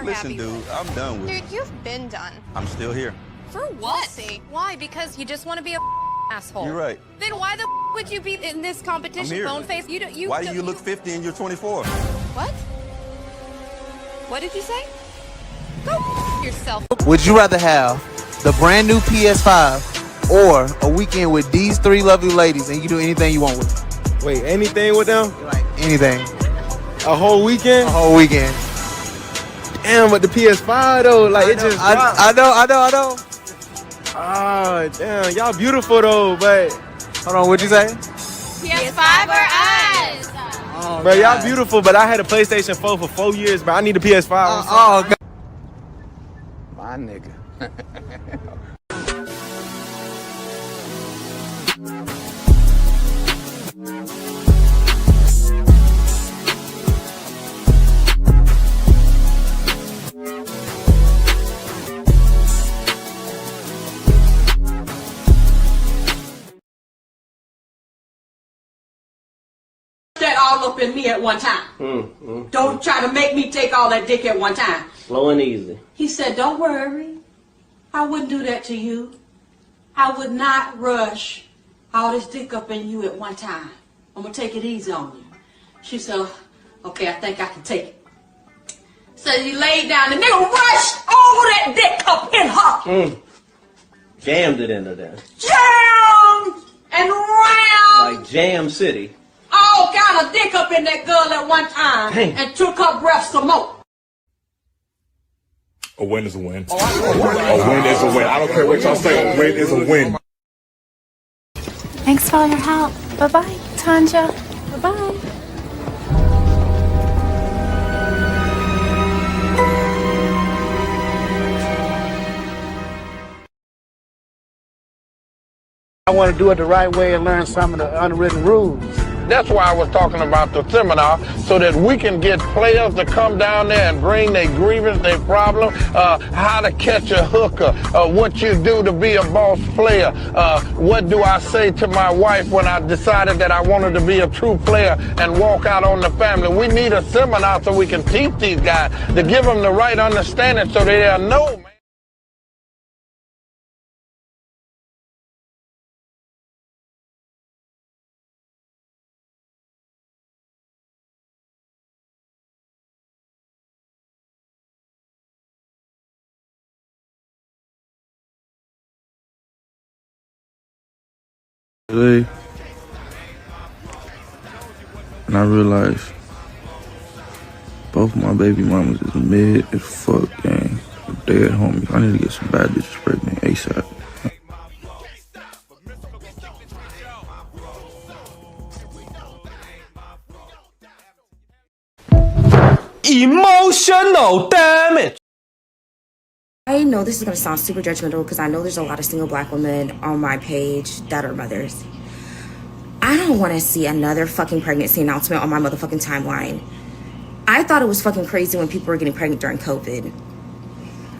Listen, happy. dude, I'm done with it. Dude, you've been done. I'm still here. For what? We'll see. Why? Because you just want to be a asshole. You're right. Then why the would you be in this competition? I'm here. Bone face. Why do you look 50 and you're 24? What? What did you say? Go yourself. Would you rather have the brand new PS5 or a weekend with these three lovely ladies and you do anything you want with them? Wait, anything with them? Like anything. A whole weekend? A whole weekend. Damn, but the PS5 though, like it just. I know. Oh, damn, y'all beautiful though, but. Hold on, what'd you say? PS5 or us? Oh, bro, y'all beautiful, but I had a PlayStation 4 for 4 years, but I need a PS5. God. My nigga. That all up in me at one time. Don't try to make me take all that dick at one time. Slow and easy. He said, don't worry. I wouldn't do that to you. I would not rush all this dick up in you at one time. I'm going to take it easy on you. She said, okay, I think I can take it. So he laid down. The nigga rushed all that dick up in her. Jammed it into there. Jammed and round. Like Jam City. All kind of dick up in that girl at one time. Dang. And took her breath some more. A win is a win. A win is a win. I don't care what y'all say. A win is a win. Thanks for all your help. Bye-bye, Tanja. Bye-bye. I want to do it the right way and learn some of the unwritten rules. That's why I was talking about the seminar, so that we can get players to come down there and bring their grievance, their problem, how to catch a hooker, what you do to be a boss player, what do I say to my wife when I decided that I wanted to be a true player and walk out on the family. We need a seminar so we can teach these guys to give them the right understanding so they'll know, man. Today, and I realized both my baby mamas is mid as fuck, gang. They at home. I need to get some bad bitches pregnant ASAP. Emotional damage. I know this is going to sound super judgmental because I know there's a lot of single black women on my page that are mothers. I don't want to see another fucking pregnancy announcement on my motherfucking timeline. I thought it was fucking crazy when people were getting pregnant during COVID.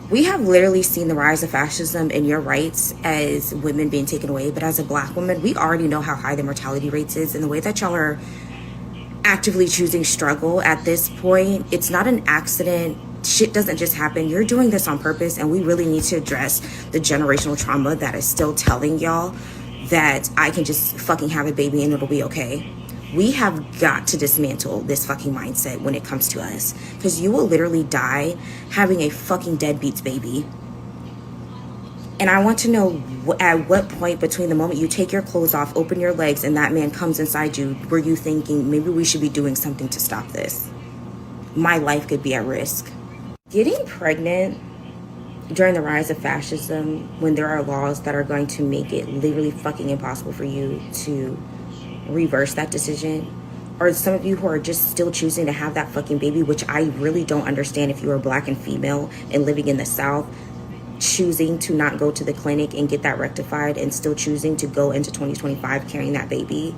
We have literally seen the rise of fascism and your rights as women being taken away, but as a black woman, we already know how high the mortality rates is, and the way that y'all are actively choosing struggle at this point, it's not an accident. Shit doesn't just happen. You're doing this on purpose, and we really need to address the generational trauma that is still telling y'all that I can just fucking have a baby and it'll be okay. We have got to dismantle this fucking mindset when it comes to us, because you will literally die having a fucking deadbeats baby. And I want to know at what point between the moment you take your clothes off, open your legs, and that man comes inside you, were you thinking maybe we should be doing something to stop this? My life could be at risk. Getting pregnant during the rise of fascism, when there are laws that are going to make it literally fucking impossible for you to reverse that decision, or some of you who are just still choosing to have that fucking baby, which I really don't understand if you are black and female and living in the South, choosing to not go to the clinic and get that rectified and still choosing to go into 2025 carrying that baby.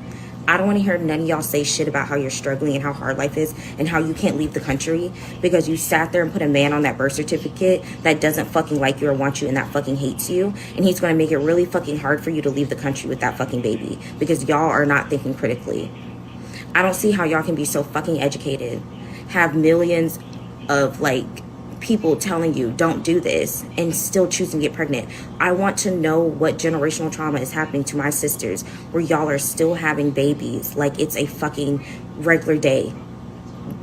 I don't want to hear none of y'all say shit about how you're struggling and how hard life is and how you can't leave the country because you sat there and put a man on that birth certificate that doesn't fucking like you or want you and that fucking hates you. And he's going to make it really fucking hard for you to leave the country with that fucking baby because y'all are not thinking critically. I don't see how y'all can be so fucking educated, have millions of like people telling you don't do this and still choosing to get pregnant. I want to know what generational trauma is happening to my sisters where y'all are still having babies like it's a fucking regular day.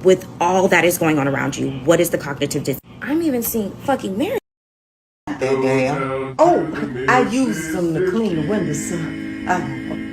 With all that is going on around you, what is the cognitive dissonance? I'm even seeing fucking marriage. Oh, I used them to clean the windows, sir.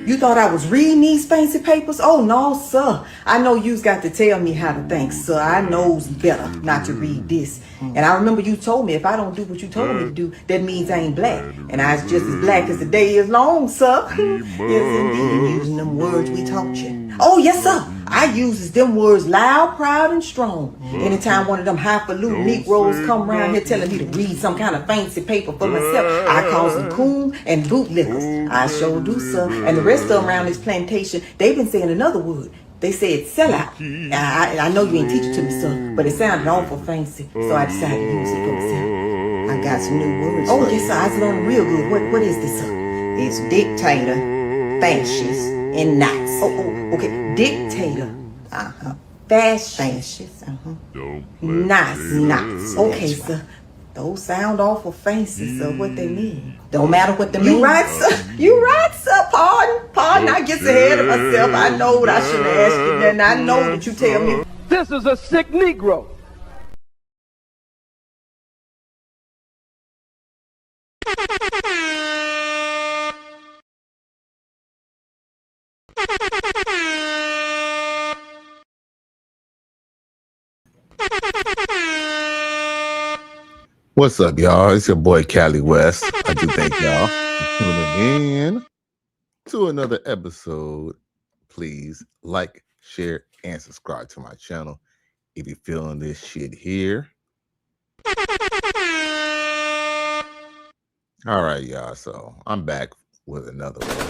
You thought I was reading these fancy papers? Oh, no, sir. I know you's got to tell me how to think, sir. I knows better not to read this. And I remember you told me if I don't do what you told me to do, that means I ain't black. And I's just as black as the day is long, sir. Yes, indeed. Using them words we taught you. Oh, yes, sir. I uses them words loud, proud, and strong. Anytime one of them highfalutin Negroes come around here telling me to read some kind of fancy paper for myself, I calls them coon and bootlickers. I sure do, sir. And the rest of them around this plantation, they've been saying another word. They said sellout. I know you ain't teach it to me, sir, but it sounded awful fancy, so I decided to use it for myself. I got some new words. Oh, yes, sir. I was learning real good. What is this, sir? It's dictator, fascist, and Nazi. Oh, okay. Dictator. Fascist. Nazi. Okay, sir. Those sound awful fancy, sir. What they mean? Don't matter what they mean. You right, sir. You right, sir. Pardon. I get ahead of myself. I know what I should ask you, and I know that you tell me. This is a sick Negro. What's up, y'all? It's your boy Cali West. I do thank y'all for tuning in to another episode. Please like, share, and subscribe to my channel if you're feeling this shit here. All right, y'all. So I'm back with another one.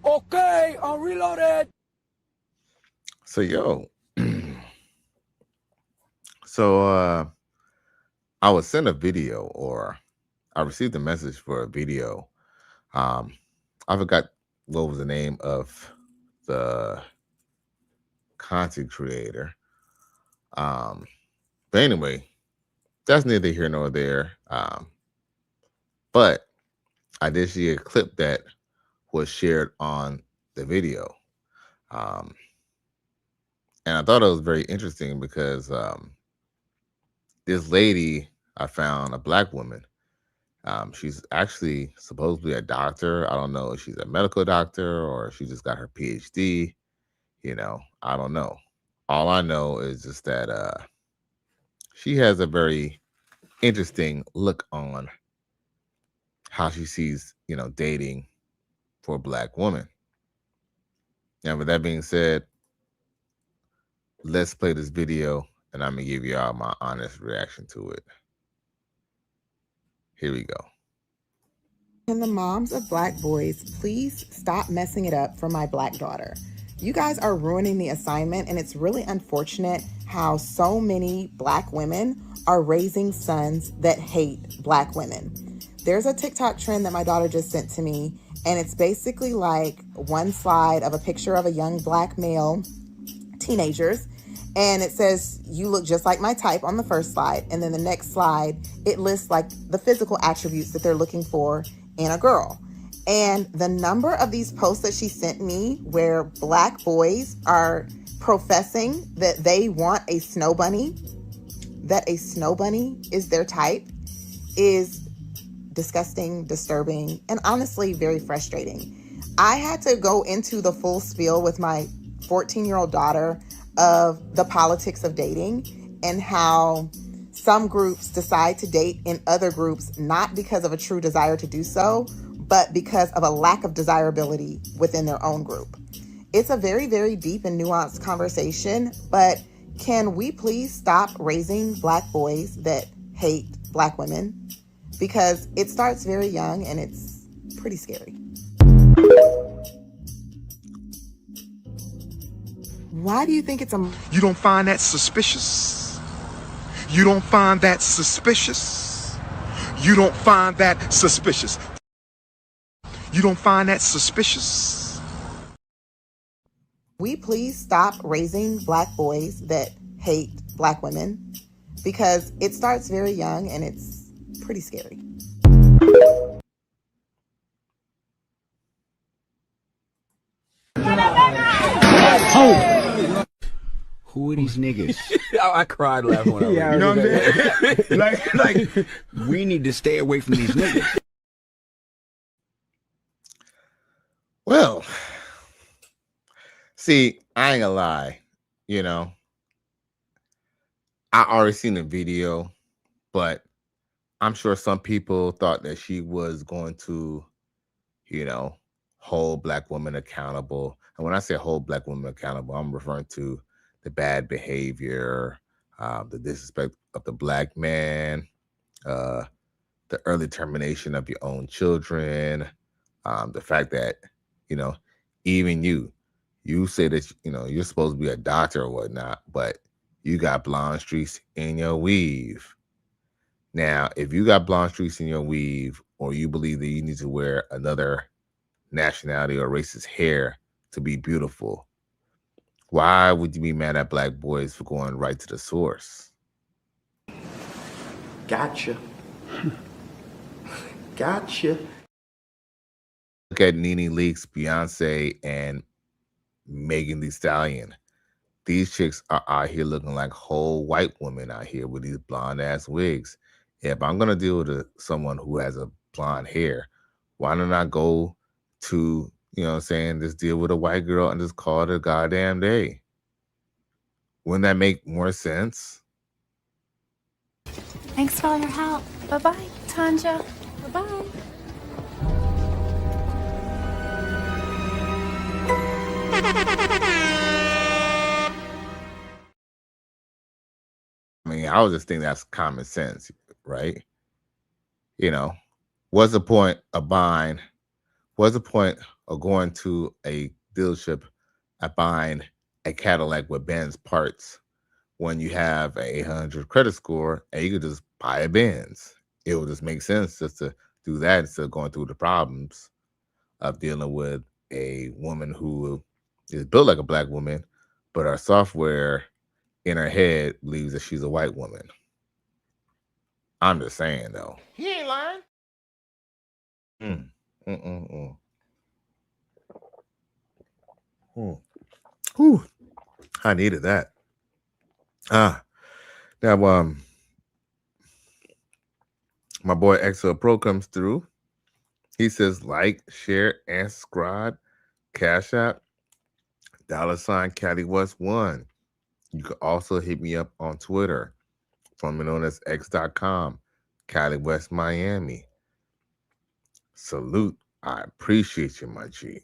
Okay, I'm reloaded. So, So I was sent a video, or I received a message for a video. I forgot what was the name of the content creator. But anyway, that's neither here nor there. But I did see a clip that was shared on the video. And I thought it was very interesting because this lady, I found, a black woman. She's actually supposedly a doctor. I don't know if she's a medical doctor or she just got her PhD. I don't know. All I know is just that she has a very interesting look on how she sees, dating for a black woman. Now, with that being said, let's play this video and I'm going to give y'all my honest reaction to it. Here we go. Can the moms of black boys please stop messing it up for my black daughter? You guys are ruining the assignment, and it's really unfortunate how so many black women are raising sons that hate black women. There's a TikTok trend that my daughter just sent to me, and it's basically like one slide of a picture of a young black male, teenagers, and it says, you look just like my type on the first slide. And then the next slide, it lists like the physical attributes that they're looking for in a girl. And the number of these posts that she sent me where black boys are professing that they want a snow bunny, that a snow bunny is their type, is disgusting, disturbing, and honestly very frustrating. I had to go into the full spiel with my 14-year-old daughter of the politics of dating and how some groups decide to date in other groups not because of a true desire to do so, but because of a lack of desirability within their own group. It's a very, very deep and nuanced conversation, but can we please stop raising black boys that hate black women? Because it starts very young and it's pretty scary. Why do you think it's a... You don't find that suspicious? You don't find that suspicious? You don't find that suspicious? You don't find that suspicious? We please stop raising black boys that hate Black women because it starts very young and it's pretty scary. Oh. Who are these niggas? I cried laughing when I read. You know what I'm saying? like, we need to stay away from these niggas. Well, see, I ain't gonna lie, I already seen the video, but I'm sure some people thought that she was going to, hold Black women accountable. And when I say hold Black women accountable, I'm referring to the bad behavior, the disrespect of the Black man, the early termination of your own children, the fact that, even you say that, you're supposed to be a doctor or whatnot, but you got blonde streaks in your weave. Now, if you got blonde streaks in your weave, or you believe that you need to wear another nationality or race's hair to be beautiful, why would you be mad at Black boys for going right to the source? Gotcha. Gotcha. Look at Nene Leakes, Beyonce, and Megan Thee Stallion. These chicks are out here looking like whole white women out here with these blonde ass wigs. If I'm gonna deal with someone who has a blonde hair, why don't I go to, just deal with a white girl and just call it a goddamn day? Wouldn't that make more sense? Thanks for all your help. Bye-bye, Tanja. Bye-bye. I mean, I would just think that's common sense, right? What's the point of buying? What's the point of going to a dealership and buying a Cadillac with Benz parts when you have an 800 credit score and you could just buy a Benz? It would just make sense just to do that instead of going through the problems of dealing with a woman who is built like a Black woman, but our software in her head believes that she's a white woman. I'm just saying, though. He ain't lying. Whew. I needed that. Now, my boy XL Pro comes through. He says, like, share, and subscribe. Cash App, $ Cali West 1. You can also hit me up on Twitter, formerly known as x.com, Cali West Miami. Salute. I appreciate you, my G.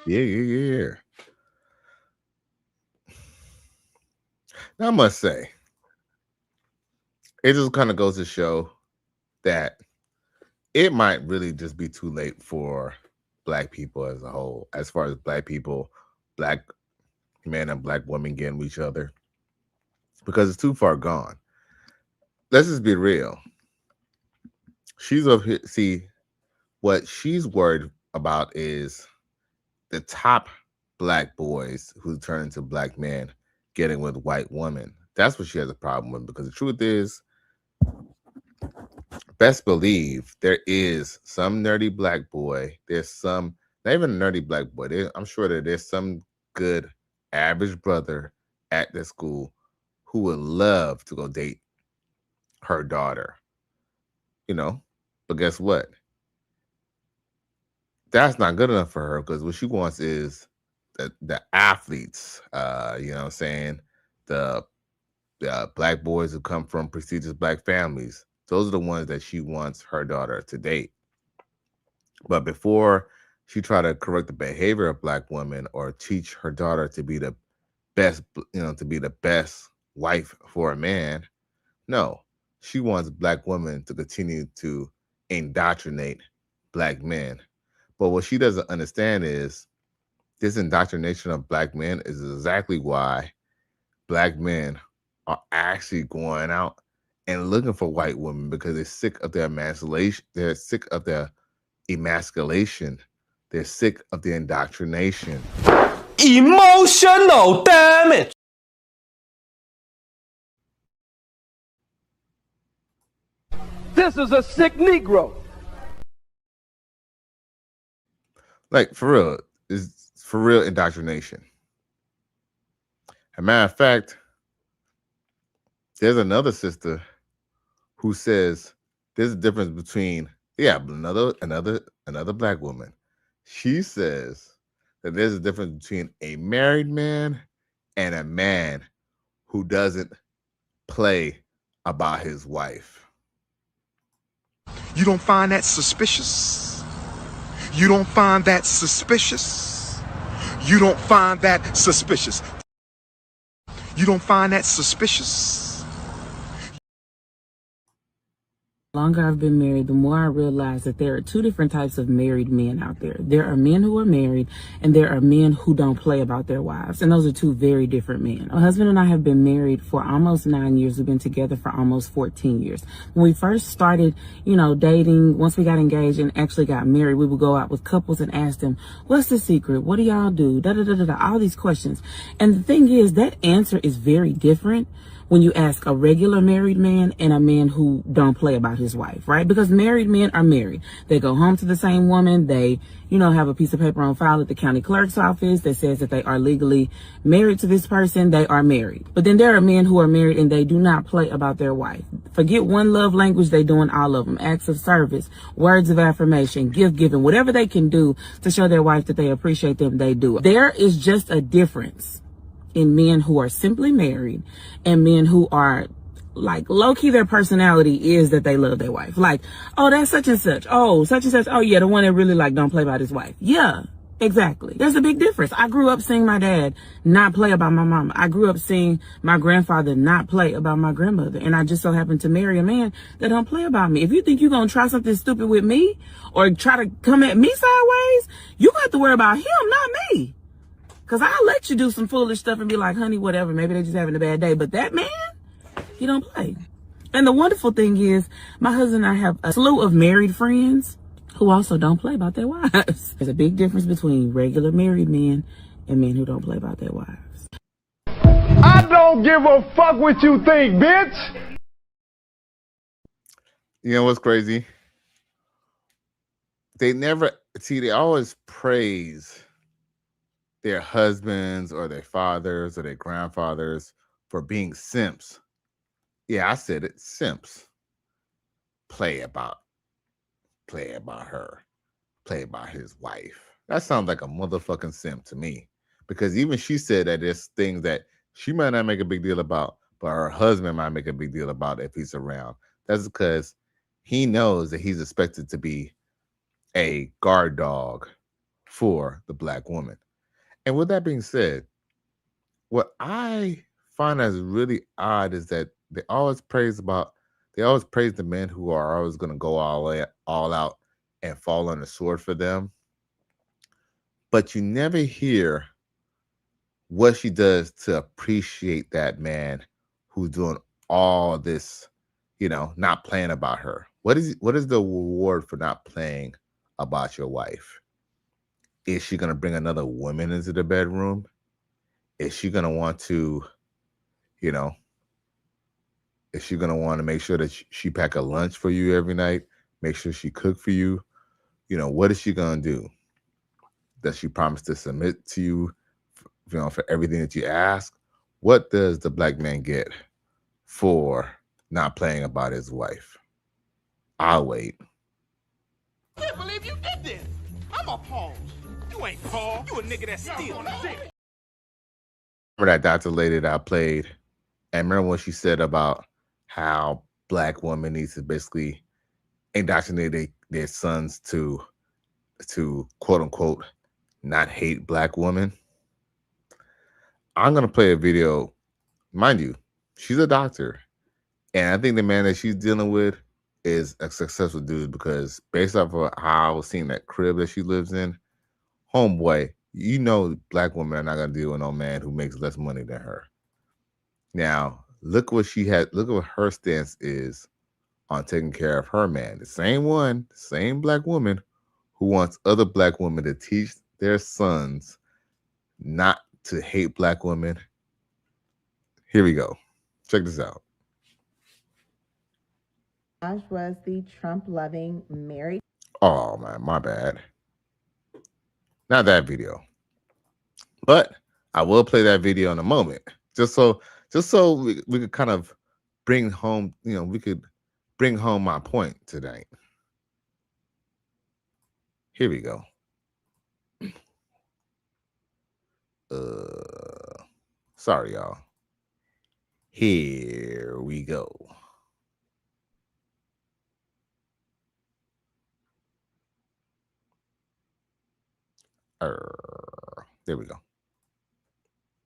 Yeah. Now, I must say, it just kind of goes to show that it might really just be too late for Black people as a whole, as far as Black people, Black men and Black women getting with each other, because it's too far gone. Let's just be real. She's over here. See, what she's worried about is the top Black boys who turn into Black men getting with white women. That's what she has a problem with, because the truth is, best believe there is some nerdy Black boy. There's some, not even a nerdy Black boy. I'm sure that there's some good average brother at the school who would love to go date her daughter. But guess what? That's not good enough for her, because what she wants is the athletes, the Black boys who come from prestigious Black families. Those are the ones that she wants her daughter to date. But before she try to correct the behavior of Black women or teach her daughter to be the best, to be the best wife for a man, no, she wants Black women to continue to indoctrinate Black men. But what she doesn't understand is this indoctrination of Black men is exactly why Black men are actually going out and looking for white women, because they're sick of their emasculation. They're sick of their emasculation. They're sick of the indoctrination. Emotional damage. This is a sick Negro. Like, for real, it's for real indoctrination. As a matter of fact, there's another sister who says there's a difference between, another black woman. She says that there's a difference between a married man and a man who doesn't play about his wife. You don't find that suspicious? You don't find that suspicious? You don't find that suspicious? You don't find that suspicious? The longer I've been married, the more I realize that there are two different types of married men out there. There are men who are married, and there are men who don't play about their wives. And those are two very different men. My husband and I have been married for almost 9 years. We've been together for almost 14 years. When we first started, dating, once we got engaged and actually got married, we would go out with couples and ask them, what's the secret? What do y'all do? All these questions. And the thing is, that answer is very different when you ask a regular married man and a man who don't play about his wife, right? Because married men are married. They go home to the same woman. They, have a piece of paper on file at the county clerk's office that says that they are legally married to this person. They are married. But then there are men who are married and they do not play about their wife. Forget one love language, they doing all of them. Acts of service, words of affirmation, gift giving, whatever they can do to show their wife that they appreciate them, they do. There is just a difference in men who are simply married and men who are like low-key, their personality is that they love their wife. Like, oh, that's such and such. Oh, such and such. Oh yeah, the one that really don't play about his wife. Yeah, exactly. There's a big difference. I grew up seeing my dad not play about my mama. I grew up seeing my grandfather not play about my grandmother. And I just so happened to marry a man that don't play about me. If you think you're going to try something stupid with me or try to come at me sideways, you got to worry about him, not me. Because I'll let you do some foolish stuff and be like, honey, whatever. Maybe they're just having a bad day. But that man, he don't play. And the wonderful thing is, my husband and I have a slew of married friends who also don't play about their wives. There's a big difference between regular married men and men who don't play about their wives. I don't give a fuck what you think, bitch. You know what's crazy? They always praise their husbands or their fathers or their grandfathers for being simps. Yeah, I said it, simps. Play about her. Play about his wife. That sounds like a motherfucking simp to me. Because even she said that there's things that she might not make a big deal about, but her husband might make a big deal about if he's around. That's because he knows that he's expected to be a guard dog for the black woman. And with that being said, what I find as really odd is that they always praise the men who are always going to go all out and fall on the sword for them. But you never hear what she does to appreciate that man who's doing all this, not playing about her. What is the reward for not playing about your wife? Is she going to bring another woman into the bedroom? Is she going to want to, is she going to want to make sure that she pack a lunch for you every night? Make sure she cook for you? What is she going to do? Does she promise to submit to you, for everything that you ask? What does the black man get for not playing about his wife? I'll wait. I can't believe you did this. I'm appalled. You ain't Paul. You a nigga that's still. Remember that Dr. Lady that I played? And remember what she said about how black women need to basically indoctrinate their sons to quote unquote not hate black women? I'm going to play a video. Mind you, she's a doctor. And I think the man that she's dealing with is a successful dude, because based off of how I was seeing that crib that she lives in, homeboy, black women are not going to deal with no man who makes less money than her. Now, look what her stance is on taking care of her man. The same black woman who wants other black women to teach their sons not to hate black women. Here we go. Check this out. Was the Trump-loving married? Oh man, my bad. Not that video. But I will play that video in a moment. Just so we could kind of bring home, we could bring home my point tonight. Here we go. Sorry, y'all. Here we go. There we go.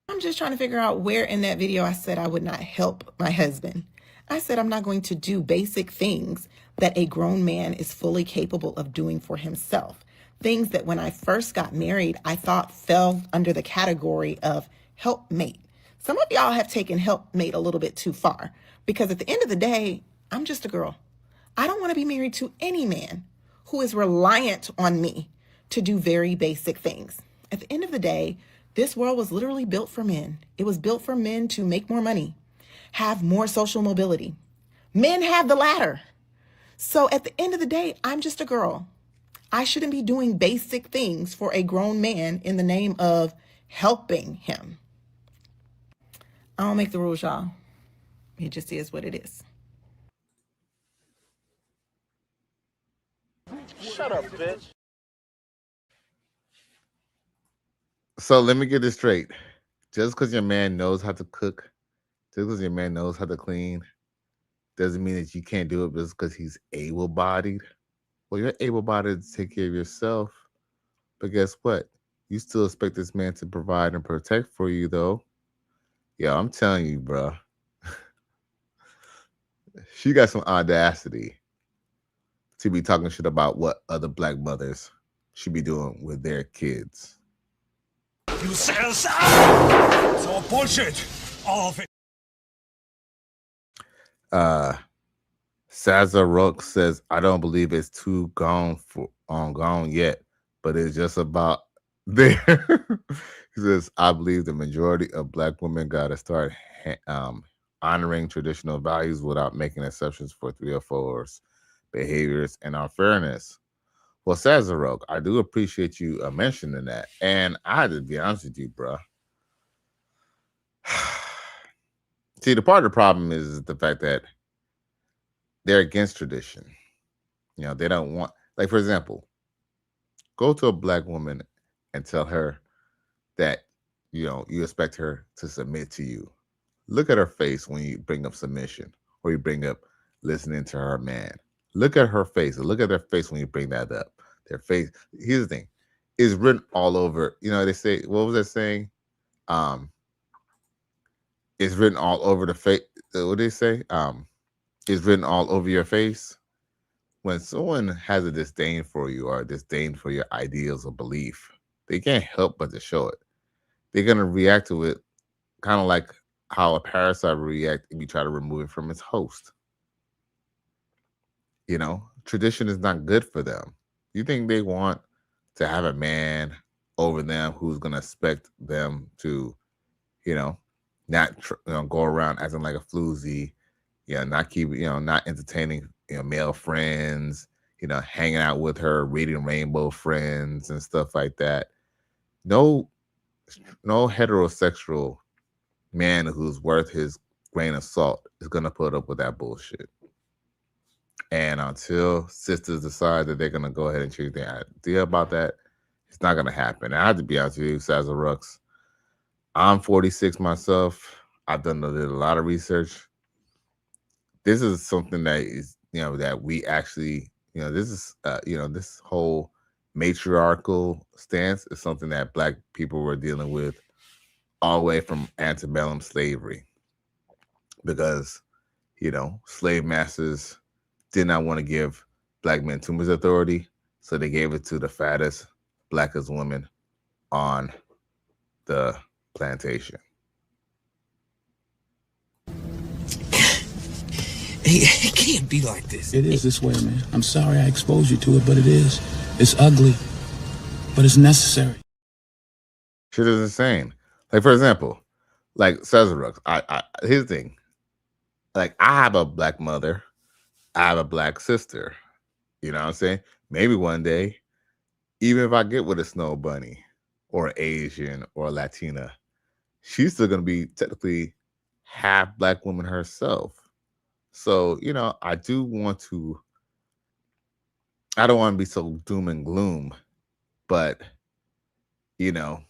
I'm just trying to figure out where in that video I said I would not help my husband. I said I'm not going to do basic things that a grown man is fully capable of doing for himself. Things that when I first got married, I thought fell under the category of helpmate. Some of y'all have taken helpmate a little bit too far because at the end of the day, I'm just a girl. I don't want to be married to any man who is reliant on me to do very basic things. At the end of the day, this world was literally built for men. It was built for men to make more money, have more social mobility. Men have the latter. So at the end of the day, I'm just a girl. I shouldn't be doing basic things for a grown man in the name of helping him. I don't make the rules, y'all. It just is what it is. Shut up, bitch. So let me get this straight. Just because your man knows how to cook, just because your man knows how to clean, doesn't mean that you can't do it just because he's able-bodied. Well, you're able-bodied to take care of yourself. But guess what? You still expect this man to provide and protect for you, though. Yeah, I'm telling you, bro. She got some audacity to be talking shit about what other black mothers should be doing with their kids. You sense? It's all bullshit. All of it. Sazarok says, I don't believe it's too gone yet, but it's just about there. He says, I believe the majority of black women gotta start honoring traditional values without making exceptions for 304's behaviors and unfairness. Well, Sazarok, I do appreciate you mentioning that. And I had to be honest with you, bro. See, the part of the problem is the fact that they're against tradition. They don't want, like, for example, go to a black woman and tell her that, you expect her to submit to you. Look at her face when you bring up submission or you bring up listening to her man. Look at her face. Look at their face when you bring that up. Their face. Here's the thing. It's written all over. They say, what was that saying? It's written all over the face. What did they say? It's written all over your face. When someone has a disdain for you or a disdain for your ideals or belief, they can't help but to show it. They're going to react to it kind of like how a parasite would react if you try to remove it from its host. Tradition is not good for them. You think they want to have a man over them who's going to expect them to, not go around acting like a floozy, not keep, not entertaining, male friends, hanging out with her, reading Rainbow Friends and stuff like that. No heterosexual man who's worth his grain of salt is going to put up with that bullshit. And until sisters decide that they're going to go ahead and change their idea about that, it's not going to happen. And I have to be honest with you, Sazarux, I'm 46 myself. I've did a lot of research. This is something that is, that we actually, this is, this whole matriarchal stance is something that black people were dealing with all the way from antebellum slavery. Because, slave masters did not want to give black men too much authority, so they gave it to the fattest, blackest women on the plantation. It can't be like this. It is this way, man. I'm sorry I exposed you to it, but it is. It's ugly, but it's necessary. Shit is insane. Like, for example, like Cesarux, here's the thing. Like, I have a black mother, I have a black sister. You know what I'm saying? Maybe one day, even if I get with a snow bunny or Asian or Latina, she's still gonna be technically half black woman herself. So, you know, I don't want to be so doom and gloom, but you know,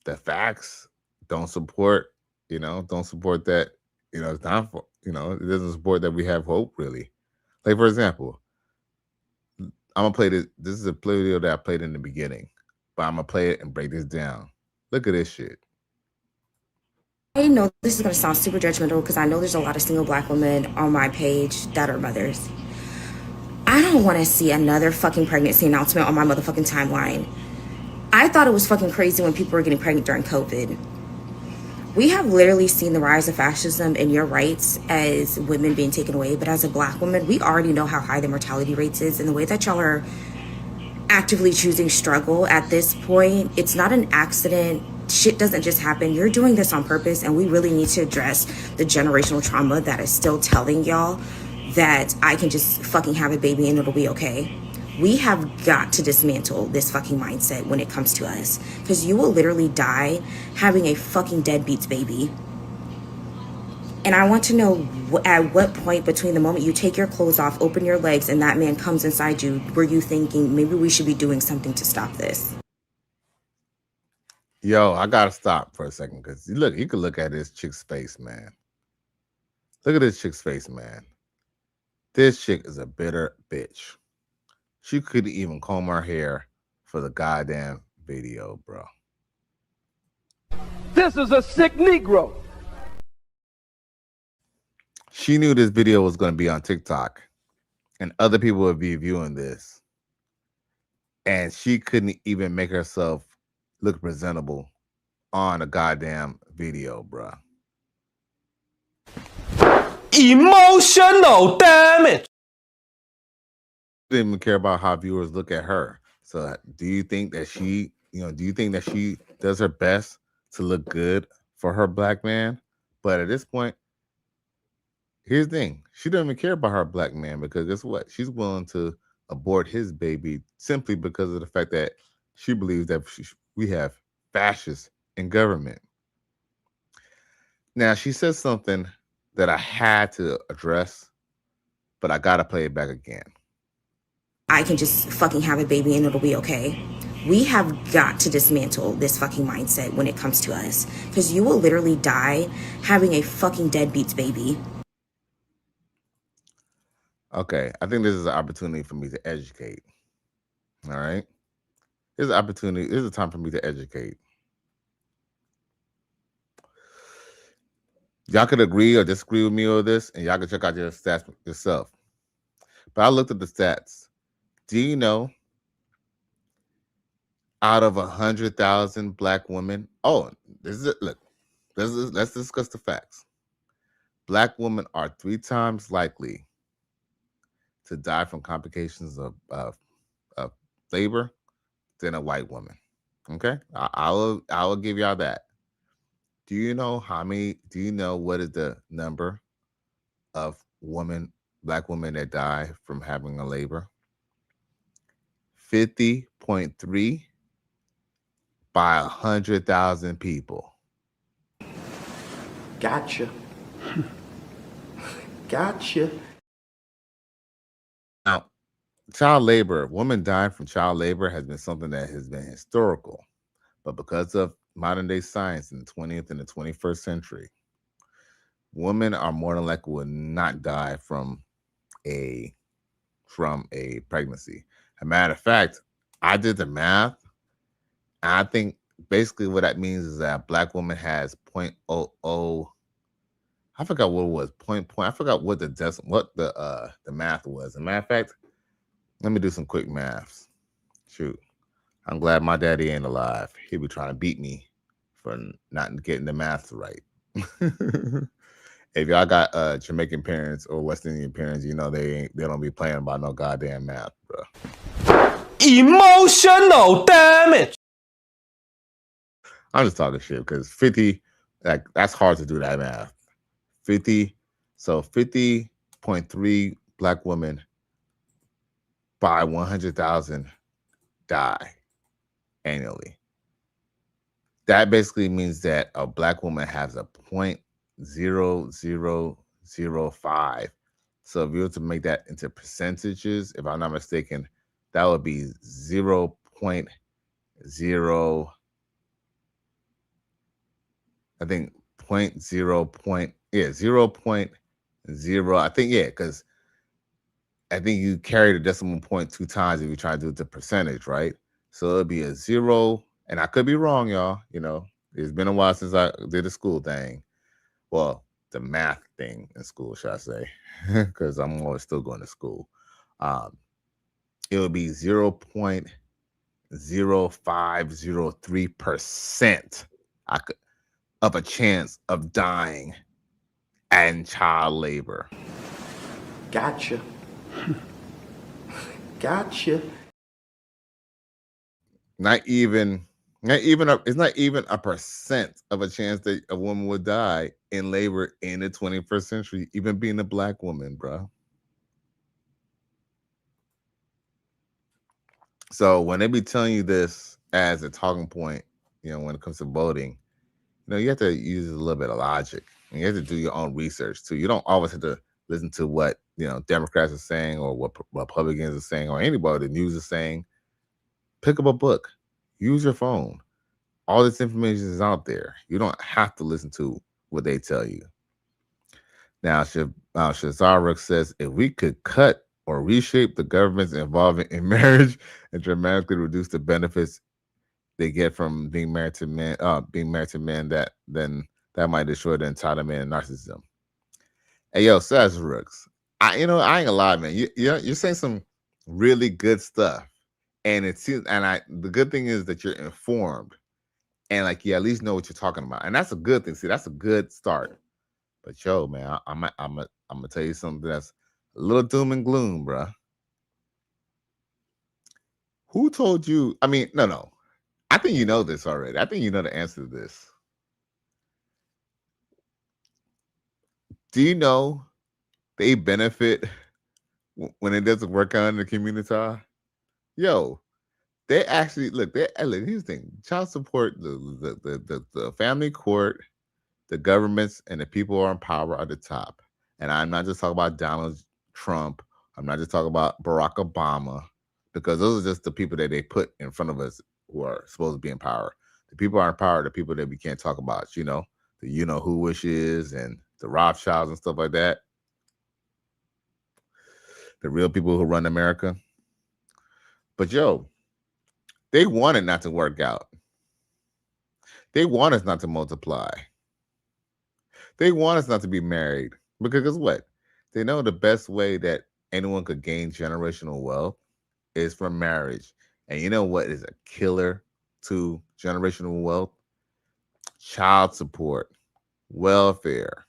the facts don't support that, it's not for, it doesn't support that we have hope, really. Like, for example, I'm gonna play this. This is a video that I played in the beginning, but I'm gonna play it and break this down. Look at this shit. I know this is going to sound super judgmental because I know there's a lot of single black women on my page that are mothers. I don't want to see another fucking pregnancy announcement on my motherfucking timeline. I thought it was fucking crazy when people were getting pregnant during COVID. We have literally seen the rise of fascism and your rights as women being taken away, but as a black woman, we already know how high the mortality rates is, and the way that y'all are actively choosing struggle at this point, it's not an accident. Shit doesn't just happen. You're doing this on purpose, and we really need to address the generational trauma that is still telling y'all that I can just fucking have a baby and it'll be okay. We have got to dismantle this fucking mindset when it comes to us, because you will literally die having a fucking deadbeats baby. And I want to know at what point between the moment you take your clothes off, open your legs, and that man comes inside you, were you thinking maybe we should be doing something to stop this? Yo, I gotta stop for a second, because look, you can look at this chick's face, man. Look at this chick's face, man. This chick is a bitter bitch. She couldn't even comb her hair for the goddamn video, bro. This is a sick Negro. She knew this video was going to be on TikTok and other people would be viewing this. And she couldn't even make herself look presentable on a goddamn video, bro. Emotional damage. Didn't even care about how viewers look at her. So do you think that she does her best to look good for her black man? But at this point, here's the thing. She doesn't even care about her black man, because guess what? She's willing to abort his baby simply because of the fact that she believes that we have fascists in government. Now, she says something that I had to address, but I got to play it back again. I can just fucking have a baby and it'll be okay. We have got to dismantle this fucking mindset when it comes to us, because you will literally die having a fucking deadbeats baby. Okay, I think this is an opportunity for me to educate. All right? This is an opportunity. This is a time for me to educate. Y'all could agree or disagree with me on this, and y'all can check out your stats yourself. But I looked at the stats. Do you know, out of 100,000 black women, let's discuss the facts. Black women are 3 times likely to die from complications of labor than a white woman. Okay, I will give y'all that. Do you know what is the number of black women that die from having a labor? 50.3 by 100,000 people. Gotcha. Gotcha. Now, child labor, women dying from child labor has been something that has been historical. But because of modern day science in the 20th and the 21st century, women are more than likely will not die from a pregnancy. As a matter of fact, I did the math. I think basically what that means is that a black woman has 0.00. I forgot what it was. I forgot what the math was. As a matter of fact, let me do some quick maths. Shoot. I'm glad my daddy ain't alive. He'd be trying to beat me for not getting the math right. If y'all got Jamaican parents or West Indian parents, you know they don't be playing about no goddamn math, bro. Emotional damage. I'm just talking shit because 50, like that's hard to do that math. 50, so 50.3 black women by 100,000 die annually. That basically means that a black woman has a 0.0005. So if you were to make that into percentages, if I'm not mistaken, that would be 0.0. I think 0.0. I think because I think you carry the decimal point 2 times if you try to do the percentage, right? So it'll be a 0, and I could be wrong, y'all. You know, it's been a while since I did the school thing. Well, the math thing in school, should I say? Because I'm always still going to school. It would be 0.0503% of a chance of dying and child labor. Gotcha. Gotcha. It's not even a percent of a chance that a woman would die in labor in the 21st century, even being a black woman, bro. So when they be telling you this as a talking point, you know, when it comes to voting, you know, you have to use a little bit of logic, and you have to do your own research too. You don't always have to listen to what, you know, Democrats are saying or what Republicans are saying or anybody the news is saying. Pick up a book, use your phone. All this information is out there. You don't have to listen to what they tell you. Now, Shazaruk says, if we could cut or reshape the government's involvement in marriage and dramatically reduce the benefits they get from being married to men, then that might destroy the entitlement and narcissism. Hey, yo, Shazaruk, I ain't gonna lie, man. You're saying some really good stuff, and the good thing is that you're informed. And like you at least know what you're talking about, and that's a good thing. See, that's a good start. But yo, man, I'm gonna tell you something that's a little doom and gloom, bro. Who told you? I mean, no. I think you know this already. I think you know the answer to this. Do you know they benefit when it doesn't work out in the community? Yo, they actually look. Here's the thing: child support, the family court, the governments and the people who are in power are the top. And I'm not just talking about Donald Trump. I'm not just talking about Barack Obama, because those are just the people that they put in front of us who are supposed to be in power. The people who are in power are the people that we can't talk about, you know, the who wishes and the Rothschilds and stuff like that. The real people who run America. But yo, they want it not to work out. They want us not to multiply. They want us not to be married, because guess what? They know the best way that anyone could gain generational wealth is from marriage. And you know what is a killer to generational wealth? Child support, welfare.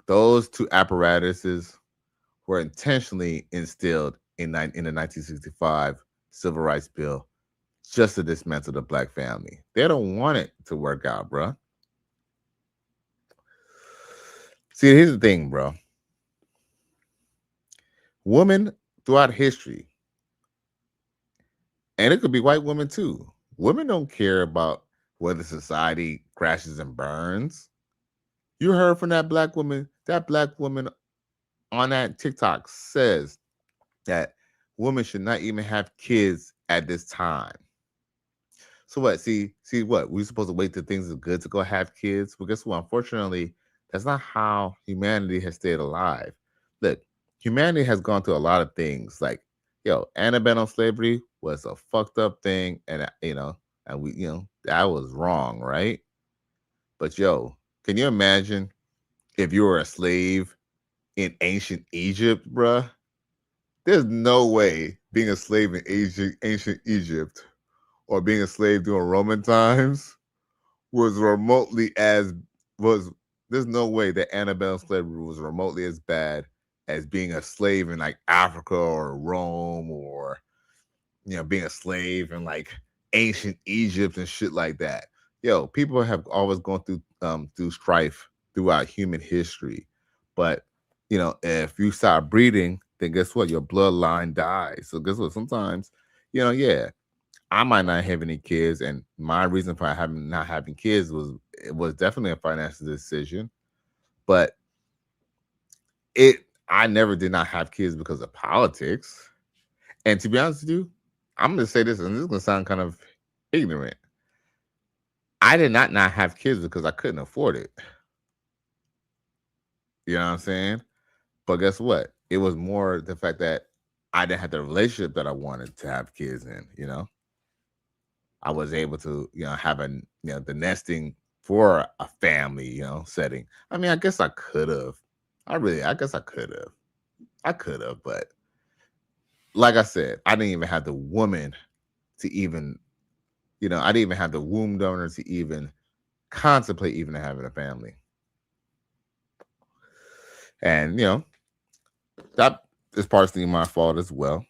Those two apparatuses were intentionally instilled in the 1965 Civil Rights Bill just to dismantle the black family. They don't want it to work out, bro. See, here's the thing, bro. Women throughout history, and it could be white women too, women don't care about whether society crashes and burns. You heard from that black woman on that TikTok says that women should not even have kids at this time. So what? See what? We're supposed to wait till things are good to go have kids? Well, guess what? Unfortunately, that's not how humanity has stayed alive. Look, humanity has gone through a lot of things. Like, antebellum slavery was a fucked up thing, and that was wrong, right? But can you imagine if you were a slave in ancient Egypt, bruh? There's no way being a slave in ancient Egypt or being a slave during Roman times was remotely as was. There's no way that antebellum slavery was remotely as bad as being a slave in like Africa or Rome, or being a slave in like ancient Egypt and shit like that. Yo, people have always gone through strife throughout human history, but if you stop breeding, then guess what? Your bloodline dies. So guess what? Sometimes, yeah, I might not have any kids, and my reason for not having kids was definitely a financial decision. But I never did not have kids because of politics. And to be honest with you, I'm gonna say this, and this is gonna sound kind of ignorant. I did not have kids because I couldn't afford it. You know what I'm saying? But guess what? It was more the fact that I didn't have the relationship that I wanted to have kids in. I was able to, have the nesting for a family, setting. I mean, I guess I could have. I guess I could have. I could have, but like I said, I didn't even have the woman to even, I didn't even have the womb donor to even contemplate even having a family. And, that is partially my fault as well.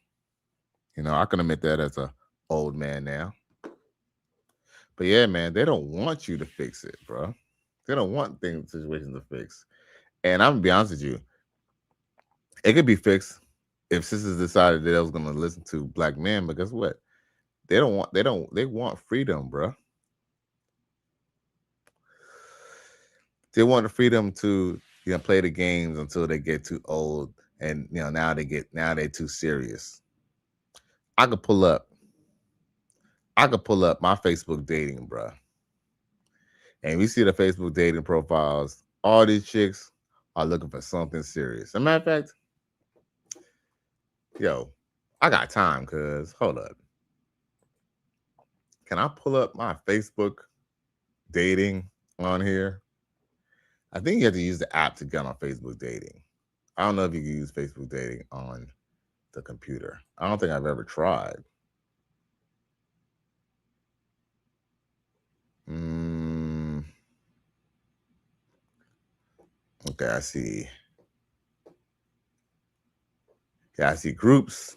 I can admit that as a old man now. But yeah, man, they don't want you to fix it, bro. They don't want situations to fix. And I'm gonna be honest with you, it could be fixed if sisters decided that I was gonna listen to black men. But guess what? They want freedom, bro. They want the freedom to play the games until they get too old, and now they're too serious. I could pull up my Facebook dating, bro. And we see the Facebook dating profiles. All these chicks are looking for something serious. As a matter of fact, yo, I got time, cuz hold up. Can I pull up my Facebook dating on here? I think you have to use the app to get on Facebook dating. I don't know if you can use Facebook dating on the computer. I don't think I've ever tried. Okay, I see. Yeah, I see groups,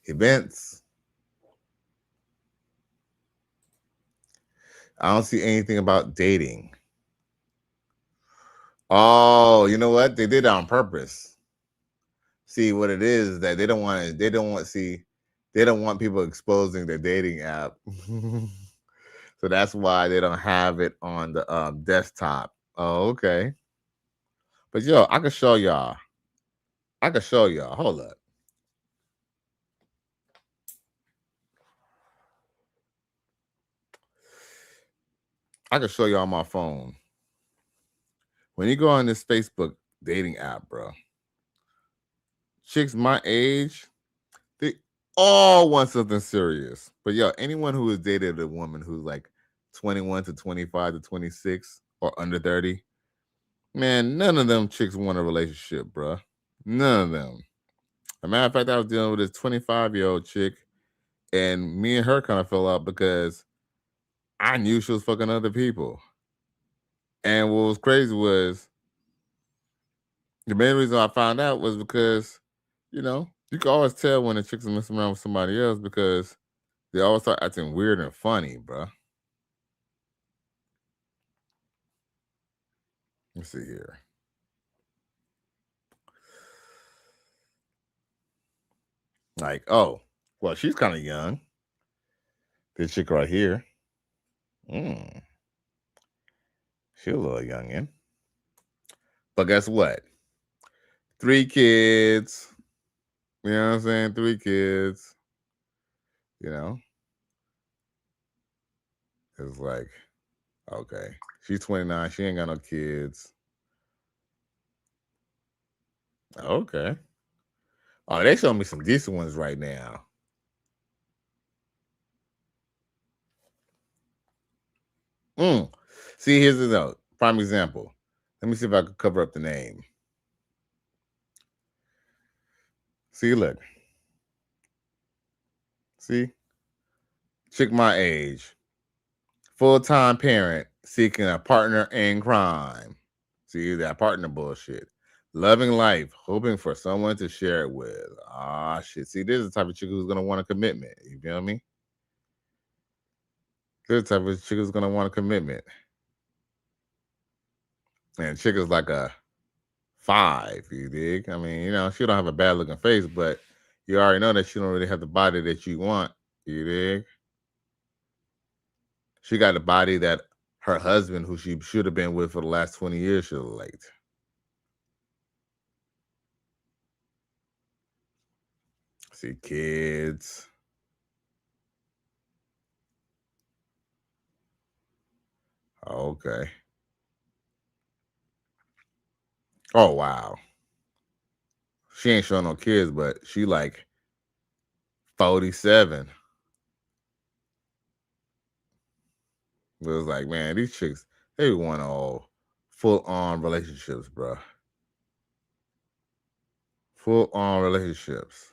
events. I don't see anything about dating. Oh, you know what? They did it on purpose. See, what it is that they don't want people exposing their dating app. So that's why they don't have it on the desktop. Oh, okay. But yo, I can show y'all. Hold up. I can show you on my phone. When you go on this Facebook dating app, bro, chicks my age, they all want something serious. But yo, anyone who has dated a woman who's like 21 to 25 to 26 or under 30, man, none of them chicks want a relationship, bro. None of them. As a matter of fact, I was dealing with this 25-year-old chick, and me and her kind of fell out because I knew she was fucking other people. And what was crazy was the main reason I found out was because, you can always tell when the chicks are messing around with somebody else because they always start acting weird and funny, bro. Let's see here. Like, oh, well, she's kind of young. This chick right here. She's a little youngin'. But guess what? 3 kids. You know what I'm saying? 3 kids. It's like, okay. She's 29. She ain't got no kids. Okay. Oh, they showing me some decent ones right now. See, here's the prime example. Let me see if I can cover up the name. See, look. See? Chick my age. full-time parent seeking a partner in crime. See that partner bullshit. Loving life, hoping for someone to share it with. Ah, shit. See, this is the type of chick who's gonna want a commitment. You feel me? This type of chick who's gonna want a commitment. And chick is like a 5, you dig? I mean, you know, she don't have a bad looking face, but you already know that she don't really have the body that you want, you dig? She got the body that her husband, who she should have been with for the last 20 years, should have liked. See, kids. Okay. Oh, wow. She ain't showing no kids, but she like 47. It was like, man, these chicks, they want all full-on relationships, bro. Full-on relationships.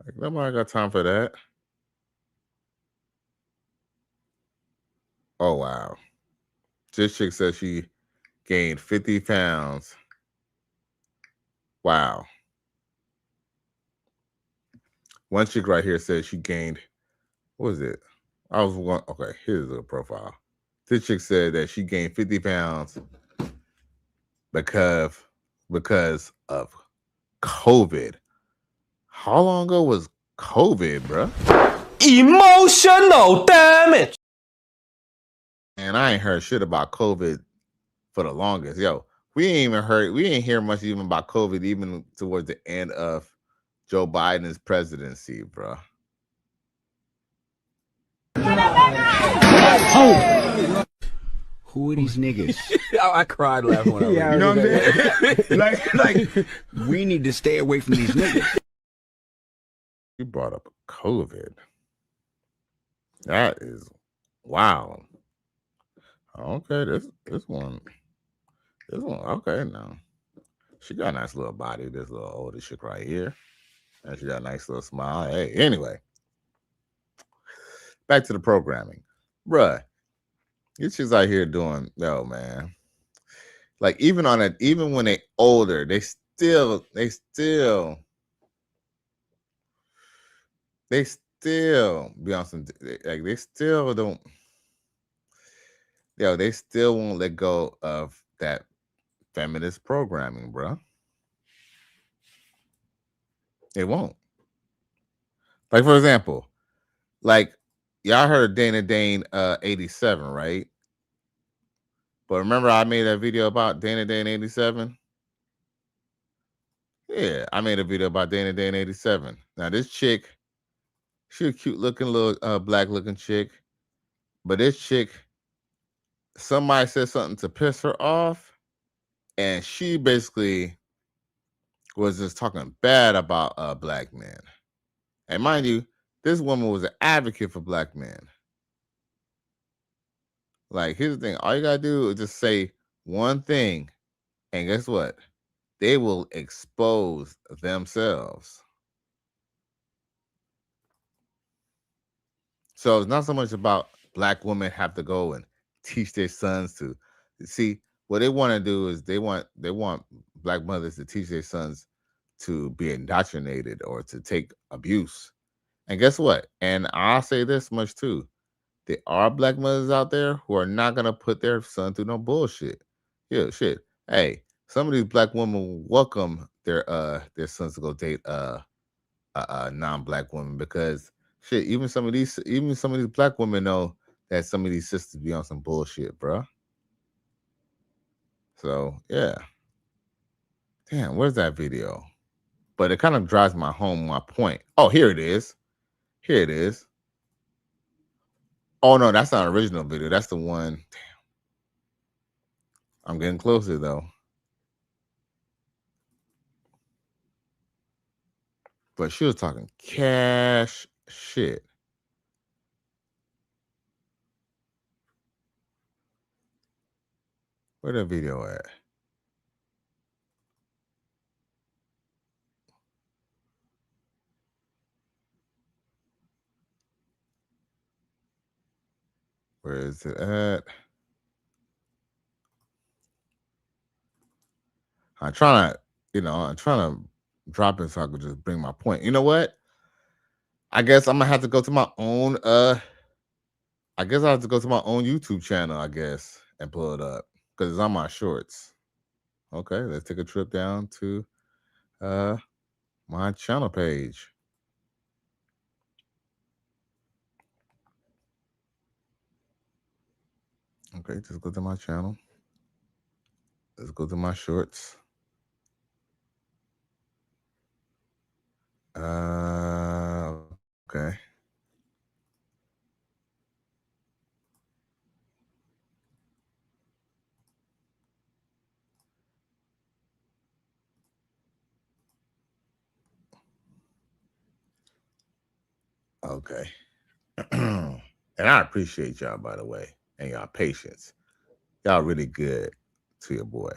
Like, nobody got time for that. Oh, wow. This chick says she gained 50 pounds. Wow. One chick right here says she gained, what was it? Okay, here's the profile. This chick said that she gained 50 pounds because of COVID. How long ago was COVID, bruh? Emotional damage. And I ain't heard shit about COVID for the longest. Yo, we ain't hear much even about COVID even towards the end of Joe Biden's presidency, bruh. Who are these niggas? I cried laughing when I read it. You know what I'm saying? like, we need to stay away from these niggas. You brought up COVID. That is wow. Okay, this one. Okay, now she got a nice little body. This little older chick right here, and she got a nice little smile. Hey, anyway, back to the programming, bruh. These chicks out here doing man. Like even when they older, they still be on some like they still don't. They still won't let go of that feminist programming, bro. They won't. Like, for example, like y'all heard Dana Dane 87, right? But remember I made a video about Dana Dane 87? Yeah, I made a video about Dana Dane 87. Now this chick, she a cute looking little black looking chick. But this chick, somebody said something to piss her off, and she basically was just talking bad about black men. And mind you, this woman was an advocate for black men. Like, here's the thing. All you got to do is just say one thing, and guess what? They will expose themselves. So it's not so much about black women have to go and teach their sons to see what they want to do is they want black mothers to teach their sons to be indoctrinated or to take abuse. And guess what? And I'll say this much too. There are black mothers out there who are not gonna put their son through no bullshit. Yeah, shit. Hey, some of these black women welcome their sons to go date non-black women because shit, even some of these black women know that some of these sisters be on some bullshit, bro. So yeah. Damn, where's that video? But it kind of drives my point. Oh, here it is. Here it is. Oh no, that's not an original video. That's the one. Damn. I'm getting closer though. But she was talking cash shit. Where that video at? Where is it at? I'm trying to drop it so I could just bring my point. You know what? I guess I'm gonna have to go to my own I guess I have to go to my own YouTube channel, I guess, and pull it up because it's on my shorts. Okay, let's take a trip down to my channel page. Okay, just go to my channel. Let's go to my shorts. Okay. Okay. And I appreciate y'all, by the way, and y'all patience. Y'all really good to your boy.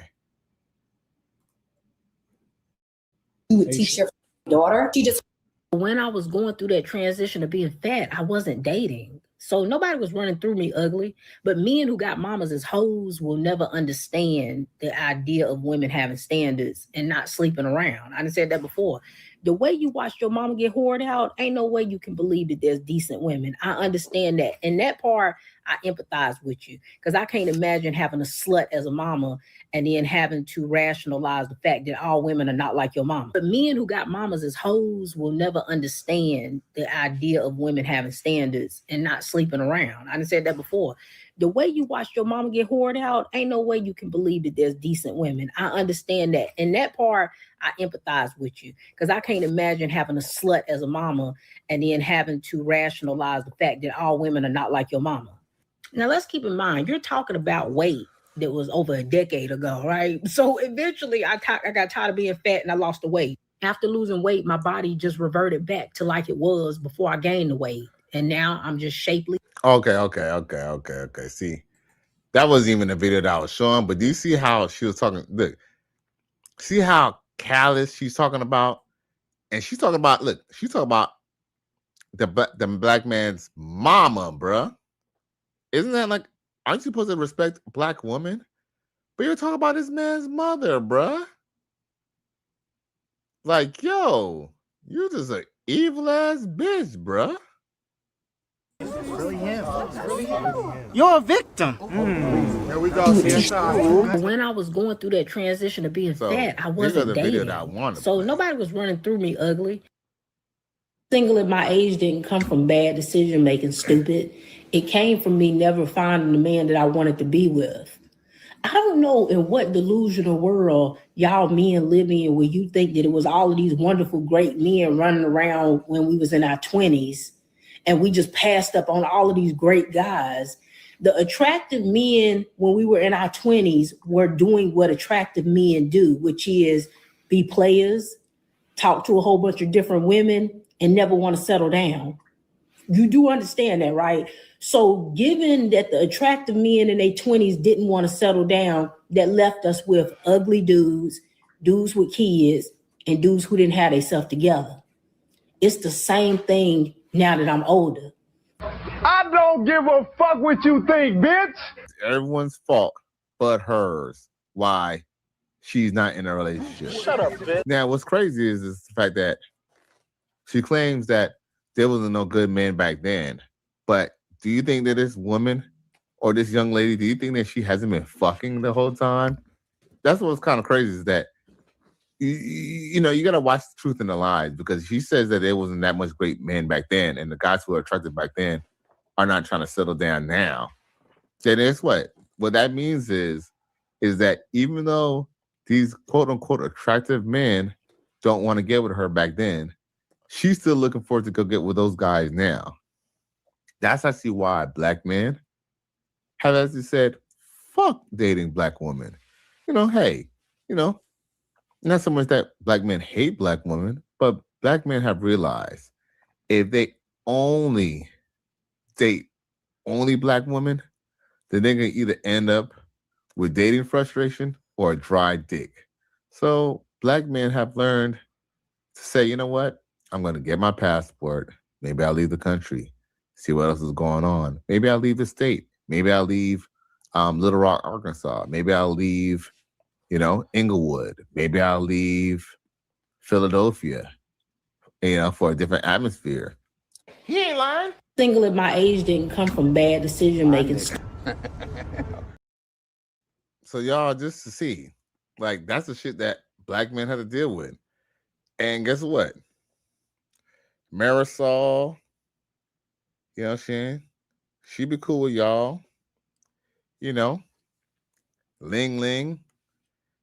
You would teach your daughter. She just when I was going through that transition of being fat, I wasn't dating. So nobody was running through me ugly. But men who got mamas as hoes will never understand the idea of women having standards and not sleeping around. I done said that before. The way you watched your mama get whored out, ain't no way you can believe that there's decent women. I understand that. And that part, I empathize with you. Because I can't imagine having a slut as a mama and then having to rationalize the fact that all women are not like your mama. But men who got mamas as hoes will never understand the idea of women having standards and not sleeping around. I done said that before. The way you watched your mama get whored out, ain't no way you can believe that there's decent women. I understand that. And that part, I empathize with you. Because I can't imagine having a slut as a mama and then having to rationalize the fact that all women are not like your mama. Now, let's keep in mind, you're talking about weight that was over a decade ago, right? So eventually I got tired of being fat and I lost the weight. After losing weight, my body just reverted back to like it was before I gained the weight. And now I'm just shapely. Okay. See, that wasn't even the video that I was showing, but do you see how she was talking? Look, see how callous she's talking about? And she's talking about, look, she's talking about the black man's mama, bruh. Isn't that like, aren't you supposed to respect a black woman? But you're talking about this man's mother, bruh. Like, yo, you just an evil ass bitch, bruh. Really him. You're a victim. Here we go. When I was going through that transition of being fat, I wasn't dating. So nobody was running through me ugly. Single at my age didn't come from bad decision making, stupid. It came from me never finding the man that I wanted to be with. I don't know in what delusional world y'all men live in where you think that it was all of these wonderful, great men running around when we was in our 20s and we just passed up on all of these great guys. The attractive men when we were in our 20s were doing what attractive men do, which is be players, talk to a whole bunch of different women, and never want to settle down. You do understand that, right? So given that the attractive men in their 20s didn't want to settle down, that left us with ugly dudes, dudes with kids, and dudes who didn't have themselves together. It's the same thing now that I'm older. I don't give a fuck what you think, bitch. Everyone's fault but hers. Why she's not in a relationship. Shut up, bitch. Now, what's crazy is the fact that she claims that there wasn't no good men back then. But do you think that this woman or this young lady, do you think that she hasn't been fucking the whole time? That's what's kind of crazy is that, you know, you got to watch the truth and the lies because she says that there wasn't that much great men back then and the guys who are attractive back then are not trying to settle down now. Then it's what that means is that even though these quote unquote attractive men don't want to get with her back then, she's still looking forward to go get with those guys now. That's actually why black men have actually said, fuck dating black women. You know, hey, you know, not so much that black men hate black women, but black men have realized if they only date only black women, then they're going to either end up with dating frustration or a dry dick. So black men have learned to say, you know what? I'm going to get my passport. Maybe I'll leave the country, see what else is going on. Maybe I'll leave the state, Maybe I'll leave Little Rock, Arkansas. Maybe I'll leave, Inglewood. Maybe I'll leave Philadelphia, for a different atmosphere. He ain't lying. Single at my age didn't come from bad decision making. So y'all, just to see, like, that's the shit that black men have to deal with. And guess what? Marisol, you know what I'm saying? She be cool with y'all. Ling Ling,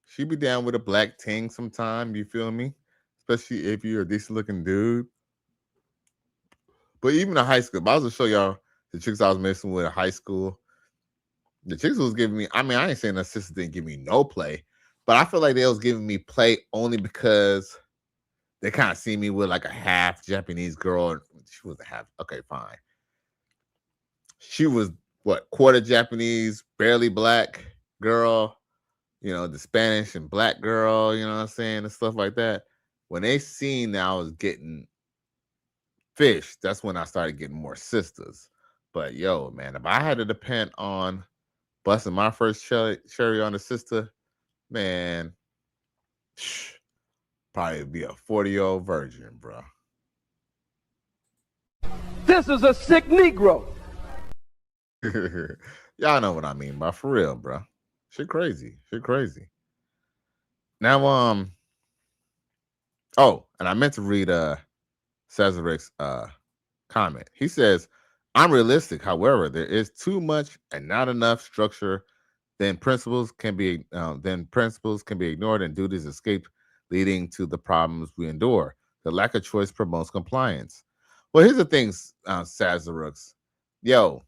she be down with a black ting sometime, you feel me? Especially if you're a decent looking dude. But even in high school, if I was to show y'all the chicks I was messing with in high school, the chicks was giving me, I ain't saying the sisters didn't give me no play, but I feel like they was giving me play only because they kind of see me with like a half Japanese girl. She was a half, okay, fine. She was what, quarter Japanese, barely black girl, the Spanish and black girl, you know what I'm saying, and stuff like that. When they seen that I was getting fish, that's when I started getting more sisters. But yo, man, if I had to depend on busting my first cherry on a sister, man, probably be a 40-year-old virgin, bro. This is a sick Negro. Y'all know what I mean, bro. For real, bro. Shit crazy. Now, and I meant to read Cesaric's comment. He says, I'm realistic. However, there is too much and not enough structure. Then principles can be ignored and duties escaped, leading to the problems we endure. The lack of choice promotes compliance. Well, here's the thing, Cesarix. Yo,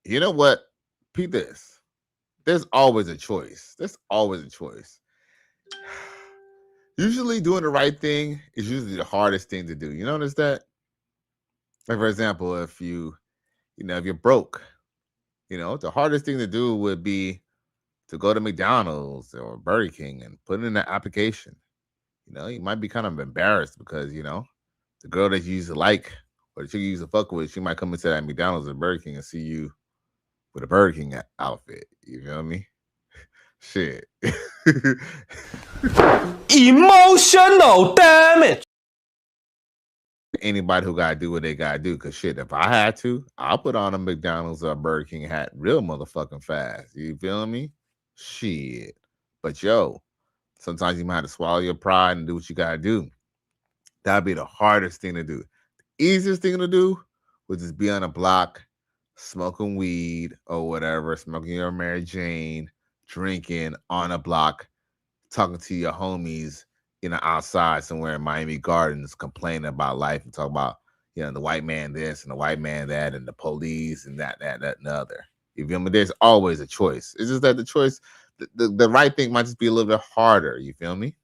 you know what? Pete this. There's always a choice. Usually doing the right thing is usually the hardest thing to do. You notice that? Like, for example, if if you're broke, the hardest thing to do would be to go to McDonald's or Burger King and put in an application. You might be kind of embarrassed because, the girl that you used to like or the chick you used to fuck with, she might come into that McDonald's or Burger King and see you with a Burger King outfit. You feel me? Shit. Emotional damage. Anybody who gotta do what they gotta do, because shit, if I had to, I'll put on a McDonald's or a Burger King hat real motherfucking fast. You feel me? Shit. But yo, sometimes you might have to swallow your pride and do what you gotta do. That'd be the hardest thing to do. The easiest thing to do would just be on a block, smoking weed or whatever, smoking your Mary Jane, drinking on a block, talking to your homies, outside somewhere in Miami Gardens, complaining about life and talk about, the white man this and the white man that and the police and that and the other. You feel me? There's always a choice. It's just that the choice, the right thing might just be a little bit harder. You feel me?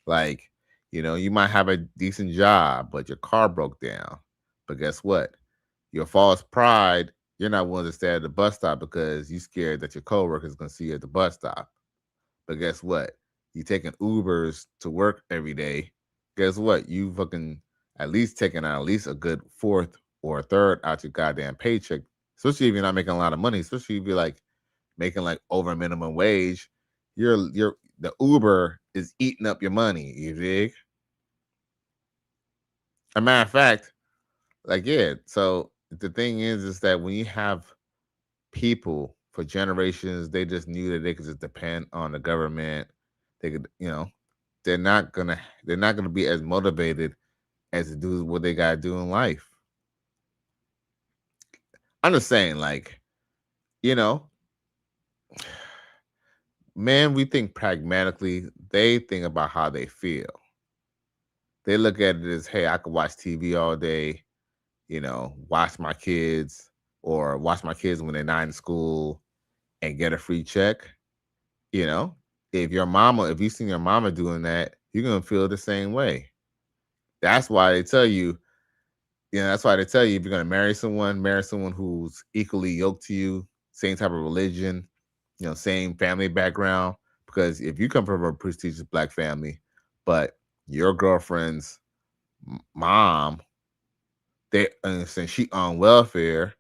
Like, you might have a decent job, but your car broke down. But guess what? Your false pride, you're not willing to stay at the bus stop because you're scared that your coworker is going to see you at the bus stop. But guess what? You taking Ubers to work every day. Guess what? You fucking at least taking out at least a good fourth or a third out your goddamn paycheck. Especially if you're not making a lot of money. Especially if you're like making like over minimum wage. The Uber is eating up your money. You dig? A matter of fact, like, yeah. So the thing is that when you have people for generations, they just knew that they could just depend on the government. They could, they're not gonna be as motivated as to do what they gotta do in life. I'm just saying, like, men, we think pragmatically. They think about how they feel. They look at it as, hey, I could watch TV all day, watch my kids or watch my kids when they're not in school and get a free check. If you've seen your mama doing that, you're gonna feel the same way. That's why they tell you, if you're gonna marry someone who's equally yoked to you, same type of religion, same family background. Because if you come from a prestigious black family, but your girlfriend's mom, since she on welfare,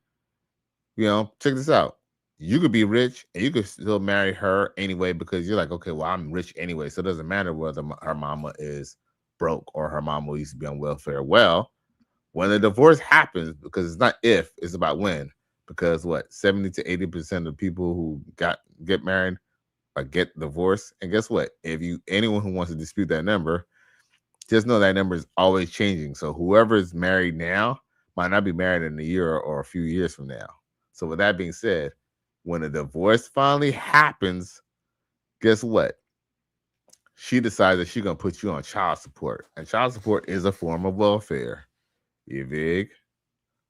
check this out. You could be rich and you could still marry her anyway because you're like, okay, well, I'm rich anyway. So it doesn't matter whether her mama is broke or her mama used to be on welfare. Well, when the divorce happens, because it's not if, it's about when. Because 70 to 80% of people who get married or get divorced. And guess what? If anyone who wants to dispute that number, just know that number is always changing. So whoever is married now might not be married in a year or a few years from now. So with that being said, when a divorce finally happens, guess what? She decides that she's going to put you on child support. And child support is a form of welfare. You dig?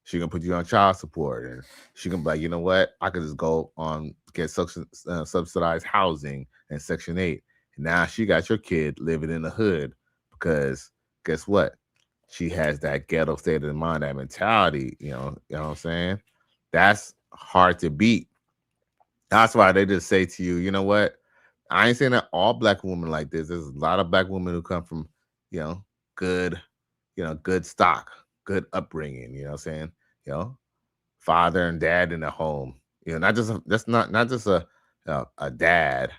She going to put you on child support. And she going to be like, you know what? I could just go on, get subsidized housing and Section 8. And now she got your kid living in the hood because guess what? She has that ghetto state of mind, that mentality. You know what I'm saying? That's hard to beat. That's why they just say to you, you know what? I ain't saying that all black women like this. There's a lot of black women who come from, good, good stock, good upbringing. You know what I'm saying? Father and dad in the home. Not just not just a dad,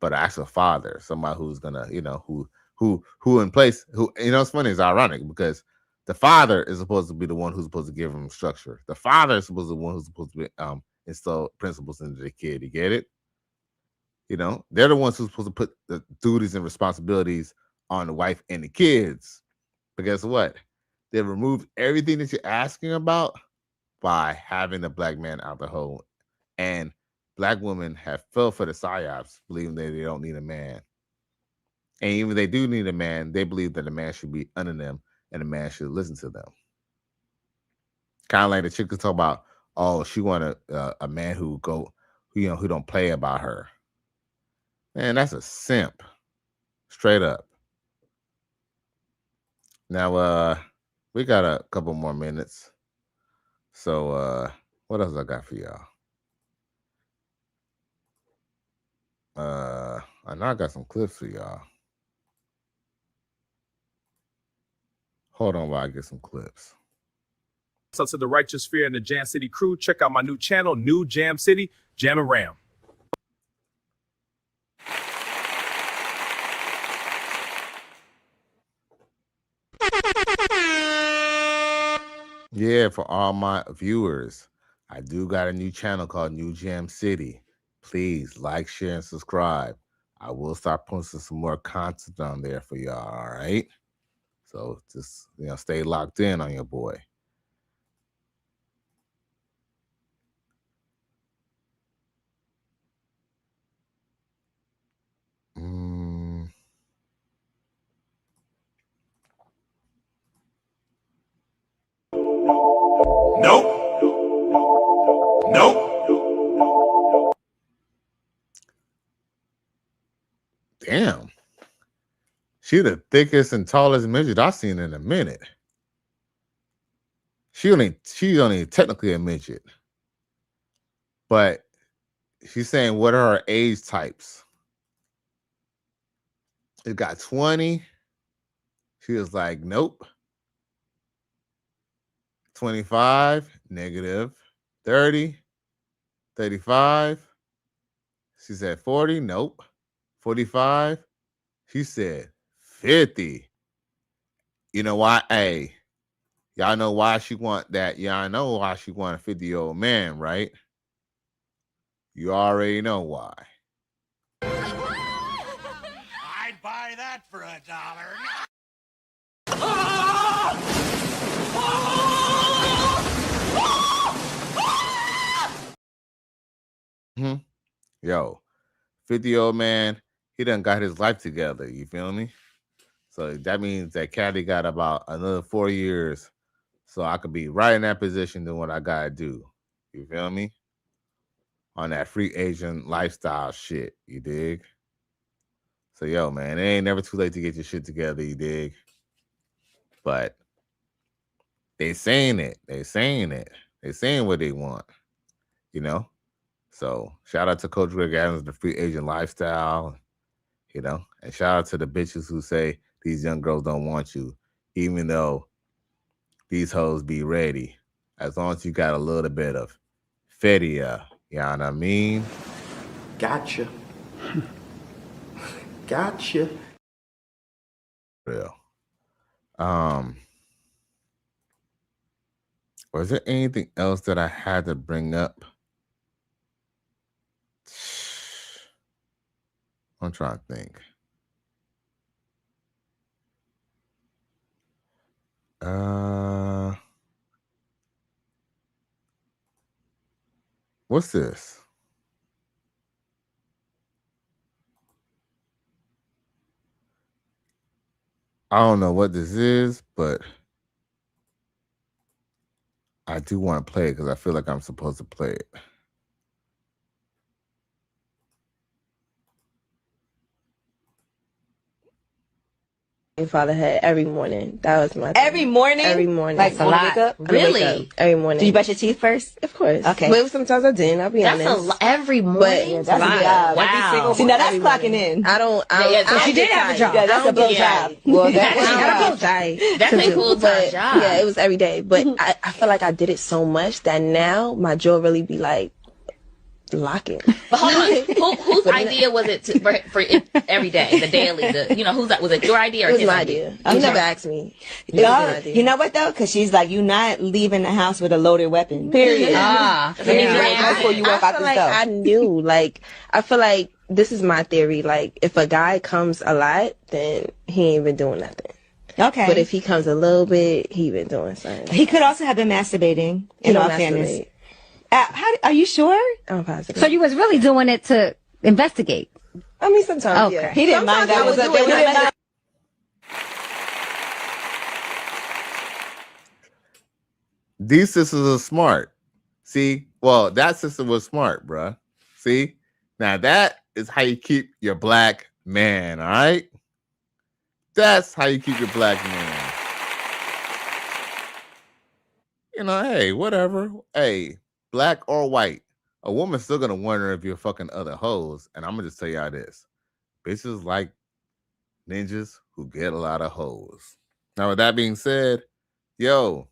but an actual father, somebody who's gonna, who in place. Who it's funny, it's ironic because the father is supposed to be the one who's supposed to give them structure. The father is supposed to be the one who's supposed to be instill principles into the kid. You get it? They're the ones who's supposed to put the duties and responsibilities on the wife and the kids. But guess what? They removed everything that you're asking about by having the black man out the home. And black women have fell for the psyops, believing that they don't need a man. And even if they do need a man, they believe that the man should be under them and the man should listen to them. Kind of like the chick could talk about, oh, she want a man who don't play about her. Man, that's a simp. Straight up. Now, we got a couple more minutes. So, what else I got for y'all? I know I got some clips for y'all. Hold on while I get some clips. What's up to the Righteous Fear and the Jam City crew? Check out my new channel, New Jam City, Jam and Ram. Yeah, for all my viewers, I do got a new channel called New Jam City. Please like, share, and subscribe. I will start posting some more content on there for y'all, all right? So just, stay locked in on your boy. Nope. Damn. She the thickest and tallest midget I've seen in a minute. She's only technically a midget. But she's saying what are her age types? It got 20. She was like, nope. 25, negative. 30, 35. She said 40, nope. 45. She said 50. You know why? Hey, y'all know why she want that. Y'all know why she want a 50-year-old man, right? You already know why. I'd buy that for $1. Yo, 50-year-old man, he done got his life together. You feel me? So that means that Caddy got about another 4 years. So I could be right in that position doing what I gotta do. You feel me? On that free agent lifestyle shit. You dig? So yo, man, it ain't never too late to get your shit together. You dig? But they saying it. They saying it. They saying what they want. So shout out to Coach Greg Adams, the free agent lifestyle. And shout out to the bitches who say these young girls don't want you, even though these hoes be ready, as long as you got a little bit of Fedia. You know what I mean? Gotcha. Gotcha. Real. Was there anything else that I had to bring up? I'm trying to think. What's this? I don't know what this is, but I do want to play it because I feel like I'm supposed to play it. Fatherhood every morning. That was my Every morning? Every morning. Like when you wake up? Really? Wake up every morning. Do you brush your teeth first? Of course. Okay. But sometimes I didn't. I'll be That's honest. every morning? But Yeah, that's a job. Wow. Every single See, now that's every clocking morning. in. I don't. So she did have a job. Yeah, that's a blow job. Well, that's Well, she got a blow job. That's a full-time job. Yeah, it was every day. But I feel like I did it so much that now my jaw really be like, locking. But hold on, whose idea was it for it every day, the daily? Was it your idea or It was his my idea? idea. He never asked me. It was my idea. You know what though? Because she's like, you're not leaving the house with a loaded weapon. Period. Before you walk out the door. I knew. Like, I feel like this is my theory. Like, if a guy comes a lot, then he ain't been doing nothing. Okay. But if he comes a little bit, he been doing something. He could also have been masturbating. In all fairness. Are you sure? I'm positive. So you was really doing it to investigate? I mean, sometimes, Okay. yeah. He didn't mind that. Sometimes I would do it. These sisters are smart. See? Well, that sister was smart, bruh. See? Now that is how you keep your black man, all right? That's how you keep your black man. You know, hey, whatever. Hey, black or white, a woman's still gonna wonder if you're fucking other hoes. And I'm gonna just tell y'all this. Bitches like ninjas who get a lot of hoes. Now, with that being said, yo,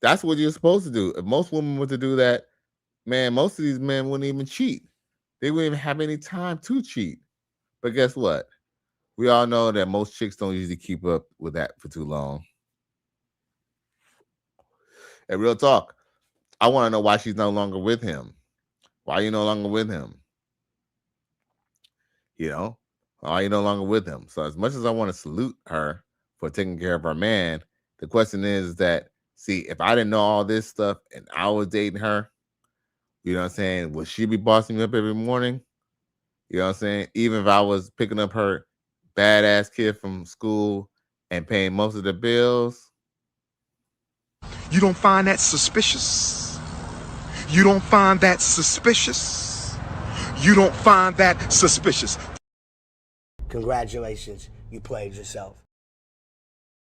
that's what you're supposed to do. If most women were to do that, man, most of these men wouldn't even cheat. They wouldn't even have any time to cheat. But guess what? We all know that most chicks don't usually keep up with that for too long. And real talk, I want to know why she's no longer with him. Why are you no longer with him? You know, why are you no longer with him? So as much as I want to salute her for taking care of her man, the question is that, see, if I didn't know all this stuff and I was dating her, you know what I'm saying, would she be bossing me up every morning? You know what I'm saying? Even if I was picking up her badass kid from school and paying most of the bills. You don't find that suspicious? You don't find that suspicious? You don't find that suspicious? Congratulations, you played yourself.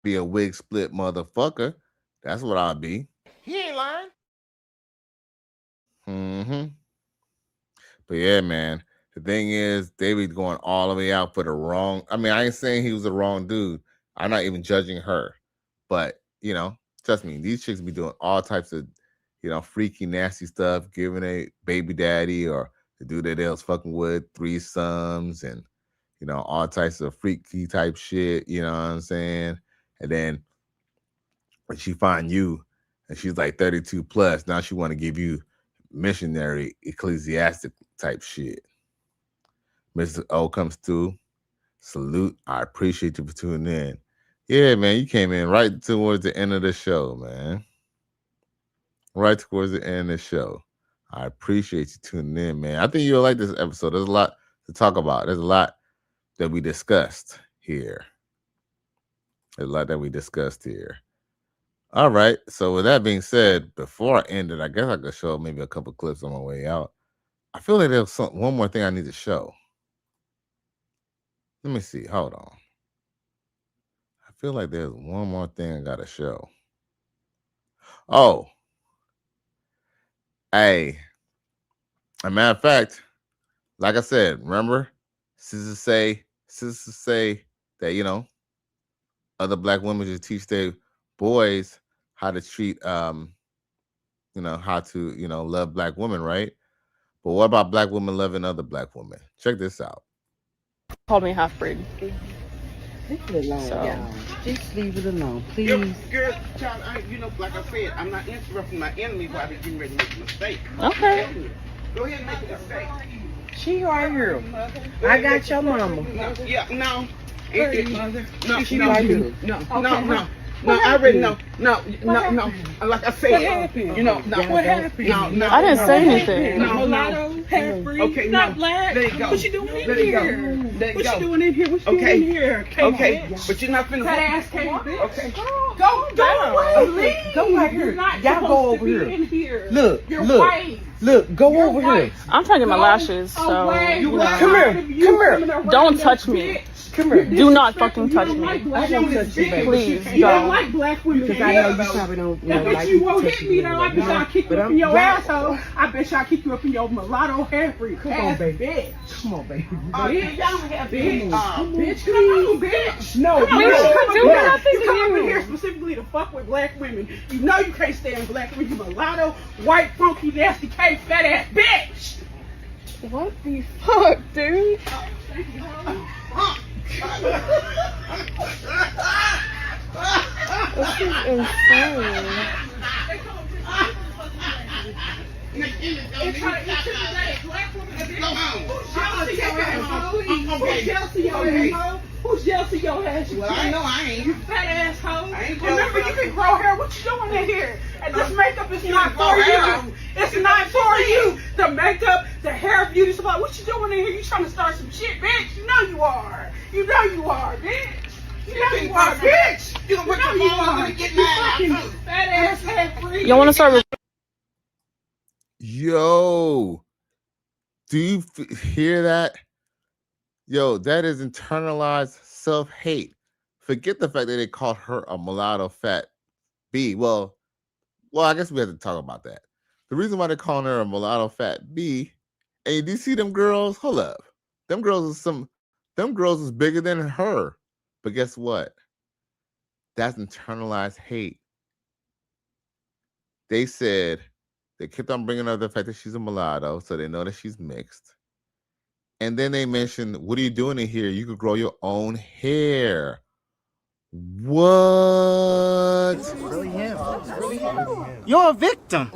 Be a wig split motherfucker. That's what I'll be. He ain't lying. But yeah, man. The thing is, they be going all the way out for the wrong. I mean, I ain't saying he was the wrong dude. I'm not even judging her. But, you know, trust me, these chicks be doing all types of, you know, freaky, nasty stuff, giving a baby daddy or the dude that they was fucking with threesomes and, you know, all types of freaky type shit. You know what I'm saying? And then when she find you and she's like 32 plus, now she want to give you missionary ecclesiastic type shit. Mr. O comes through. Salute. I appreciate you for tuning in. Yeah, man, you came in right towards the end of the show, man. Right towards the end of the show. I appreciate you tuning in, man. I think you'll like this episode. There's a lot to talk about. There's a lot that we discussed here. There's a lot that we discussed here. All right. So with that being said, before I end it, I guess I could show maybe a couple clips on my way out. I feel like there's one more thing I need to show. Let me see. Hold on. I feel like there's one more thing I gotta show. Oh. Hey. As a matter of fact, like I said, remember? Sisters say that, you know, other black women should teach their boys how to treat how to, love black women, right? But what about black women loving other black women? Check this out. Called me half breed. Leave it alone, y'all. Just leave it alone, please. Girl, child, like I said, I'm not interrupting my enemy while they're getting ready to make a mistake. Okay. Go ahead and make a mistake. She right here. I got your mama. No, yeah, no. Mother. No, she no, right no, here. no. No, I already know. No. Like I said, What happened? No. What happened? No. I didn't say anything. No. Mulatto, half-breed, Okay, not no. black. There you go. What you doing in There you here? go. There you What go. you doing in here? What you doing in here? Okay, but you're not finna. That ass came, bitch. Okay. Go away, please. Go right here. You're not Y'all go supposed over to be here. in here. Look, You're look. white. Look, go You're over white. here. I'm trying to get my lashes, so Away. You you what? know. Come here. Don't touch me. Come here. Do not fucking touch me. I don't touch you, baby. Please You don't don't. like black women. Because I know you probably don't But you won't hit me though. I bet y'all kick you up in your right. asshole. I bet y'all kick you up in your mulatto half-breed. Come on, baby. Bitch. Come on, baby. Bitch, y'all don't have bitch. Bitch, Come on, bitch. No, Come on, we bitch. didn't Come do on, nothing you to come up in you. here specifically to fuck with black women. You know you can't stand black women. You mulatto, white, funky, nasty, cake, fat ass bitch. What the fuck, dude? This is insane. It's trying to intimidate black women. Who's jealous of your asshole? Who's jealous of your ass? Well, I know I ain't. You fat asshole. I ain't jealous. Remember, you can grow hair. What you doing in here? And this makeup is not for you. It's not for you. The makeup, the hair, beauty supply. What you doing in here? You trying to start some shit, bitch? You know you are. You know you are, bitch. You know you are, bitch. You gonna put your phone on and get mad You at fucking fat ass head free. Y'all want to start with Yo, do you hear that? Yo, that is internalized self-hate. Forget the fact that they called her a mulatto fat B. Well, I guess we have to talk about that. The reason why they're calling her a mulatto fat B, and do you see them girls? Hold up. Them girls is bigger than her. But guess what? That's internalized hate. They said they kept on bringing up the fact that she's a mulatto, so they know that she's mixed. And then they mentioned, what are you doing in here? You could grow your own hair. What? Really him. Really him. You're a victim.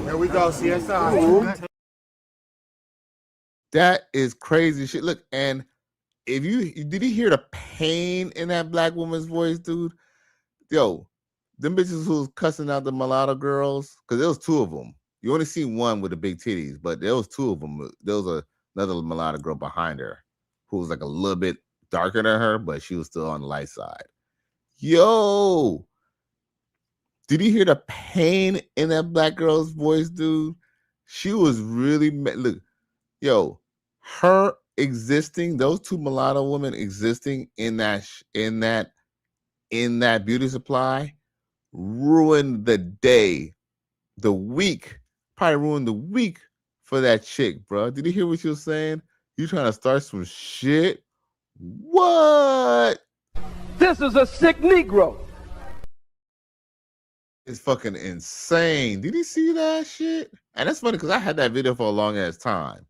There we go, CSI. That is crazy shit. Look, and if did you hear the pain in that black woman's voice, dude? Yo, them bitches who was cussing out the mulatto girls, because there was two of them. You only see one with the big titties, but there was two of them. There was another mulatto girl behind her who was like a little bit darker than her, but she was still on the light side. Yo, did you hear the pain in that black girl's voice, dude? She was really look. Yo, her existing, those two mulatto women existing in that beauty supply ruined the day, the week, probably ruined the week for that chick, bro. Did you hear what she was saying? You trying to start some shit? What? This is a sick Negro. It's fucking insane. Did you see that shit? And that's funny because I had that video for a long ass time.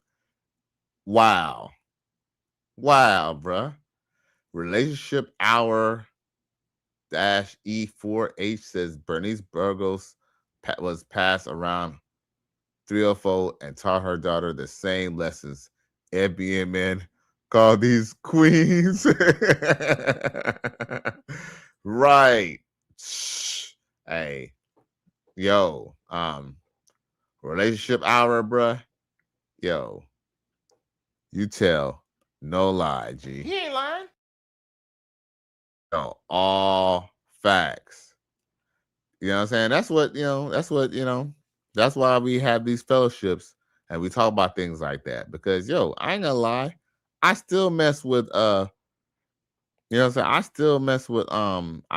Wow, bruh. Relationship Hour -E4H says Bernice Burgos was passed around 304 and taught her daughter the same lessons FBM men call these queens. Right. Hey, yo, Relationship Hour, bruh. Yo, you tell no lie, G. He ain't lying. No, all facts. You know what I'm saying? That's why we have these fellowships and we talk about things like that. Because I ain't gonna lie, I still mess with you know what I'm saying? I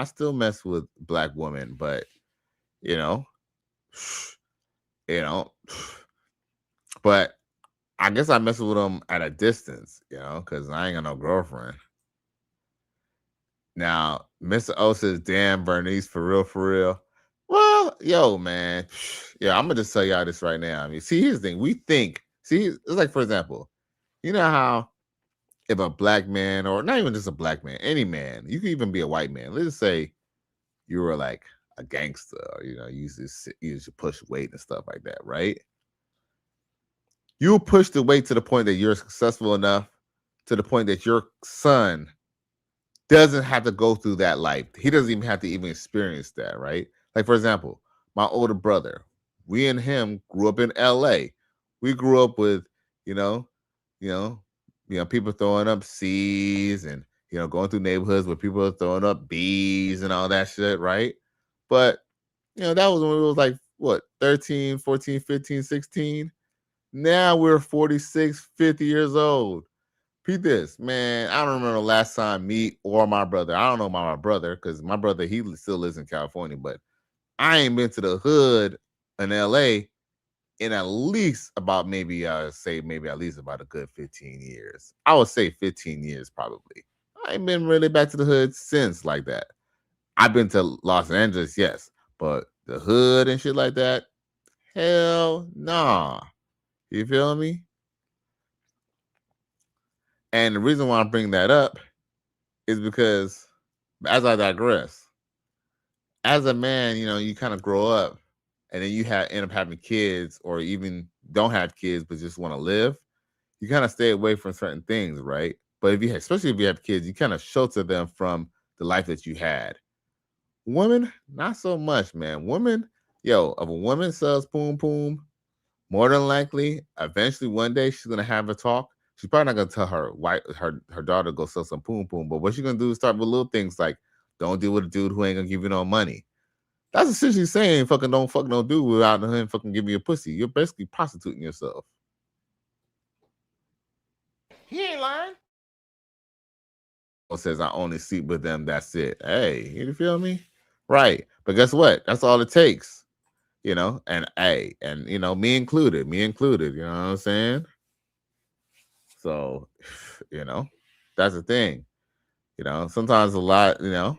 still mess with black women, but but I guess I mess with them at a distance, because I ain't got no girlfriend. Now, Mr. O says, damn, Bernice, for real, for real. Well, yo, man. Yeah, I'm gonna just tell y'all this right now. I mean, see, here's the thing. We think, see, it's like, for example, you know how if a black man, or not even just a black man, any man, you can even be a white man. Let's just say you were like a gangster, or, you know, you used to push weight and stuff like that, right? You push the weight to the point that you're successful enough, to the point that your son doesn't have to go through that life. He doesn't even have to even experience that, right? Like, for example, my older brother, we and him grew up in LA. We grew up with, you know, you know, people throwing up C's, and, you know, going through neighborhoods where people are throwing up B's and all that shit, right? But, you know, that was when we was like, what, 13, 14, 15, 16? Now we're 46, 50 years old. Pete this, man. I don't remember the last time me or my brother. I don't know about my brother, because my brother, he still lives in California, but I ain't been to the hood in LA in at least about maybe at least about a good 15 years. I would say 15 years probably. I ain't been really back to the hood since like that. I've been to Los Angeles, yes, but the hood and shit like that, hell nah. You feel me? And the reason why I bring that up is because, as I digress, as a man, you know, you kind of grow up, and then you end up having kids, or even don't have kids but just want to live. You kind of stay away from certain things, right? But especially if you have kids, you kind of shelter them from the life that you had. Women, not so much, man. Women, if a woman sells poom poom, more than likely, eventually one day she's gonna have a talk. She's probably not gonna tell her daughter to go sell some poom poom, but what she's gonna do is start with little things like, don't deal with a dude who ain't gonna give you no money. That's essentially saying fucking don't fuck no dude without him fucking giving you a pussy. You're basically prostituting yourself. He ain't lying. Says I only sleep with them, that's it. Hey, you feel me? Right. But guess what? That's all it takes. You know, and you know, me included, you know what I'm saying? So, you know, that's the thing. You know, sometimes sometimes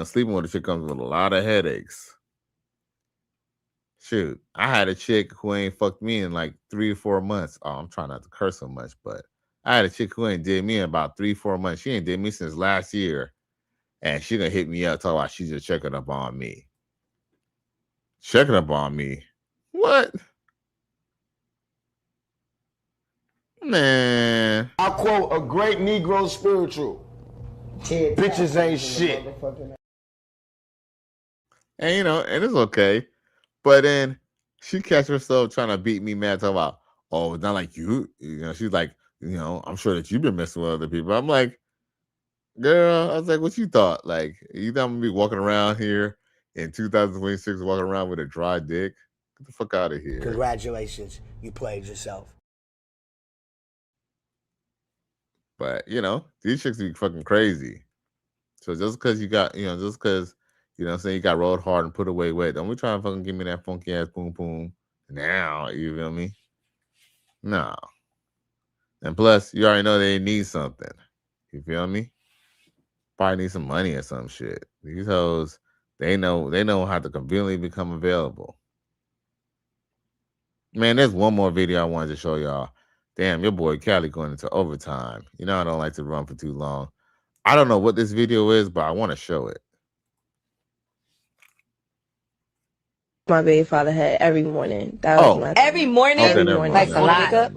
sleeping with a chick comes with a lot of headaches. Shoot, I had a chick who ain't fucked me in like 3 or 4 months. Oh, I'm trying not to curse so much, but I had a chick who ain't did me in about 3, 4 months. She ain't did me since last year. And she gonna hit me up talking about she's just checking up on me. Checking up on me? What? Man. I quote a great Negro spiritual. Bitches ain't shit. And you know, and it's okay. But then she catch herself trying to beat me mad, talking about, oh, it's not like you. You know, she's like, you know, I'm sure that you've been messing with other people. I'm like, girl, I was like, what you thought? Like, you thought I'm gonna be walking around here in 2026, walking around with a dry dick? Get the fuck out of here. Congratulations, you played yourself. But you know, these chicks be fucking crazy. So just because you got, you know, just because, you know what I'm saying, you got rolled hard and put away wet, don't be trying to fucking give me that funky ass boom boom now. You feel me? No. And plus, you already know they need something. You feel me? Probably need some money or some shit. These hoes, they know how to conveniently become available. Man, there's one more video I wanted to show y'all. Damn, your boy Cali going into overtime. You know I don't like to run for too long. I don't know what this video is, but I want to show it. My baby father had every morning. That was my every morning, every morning. like Before I wake up.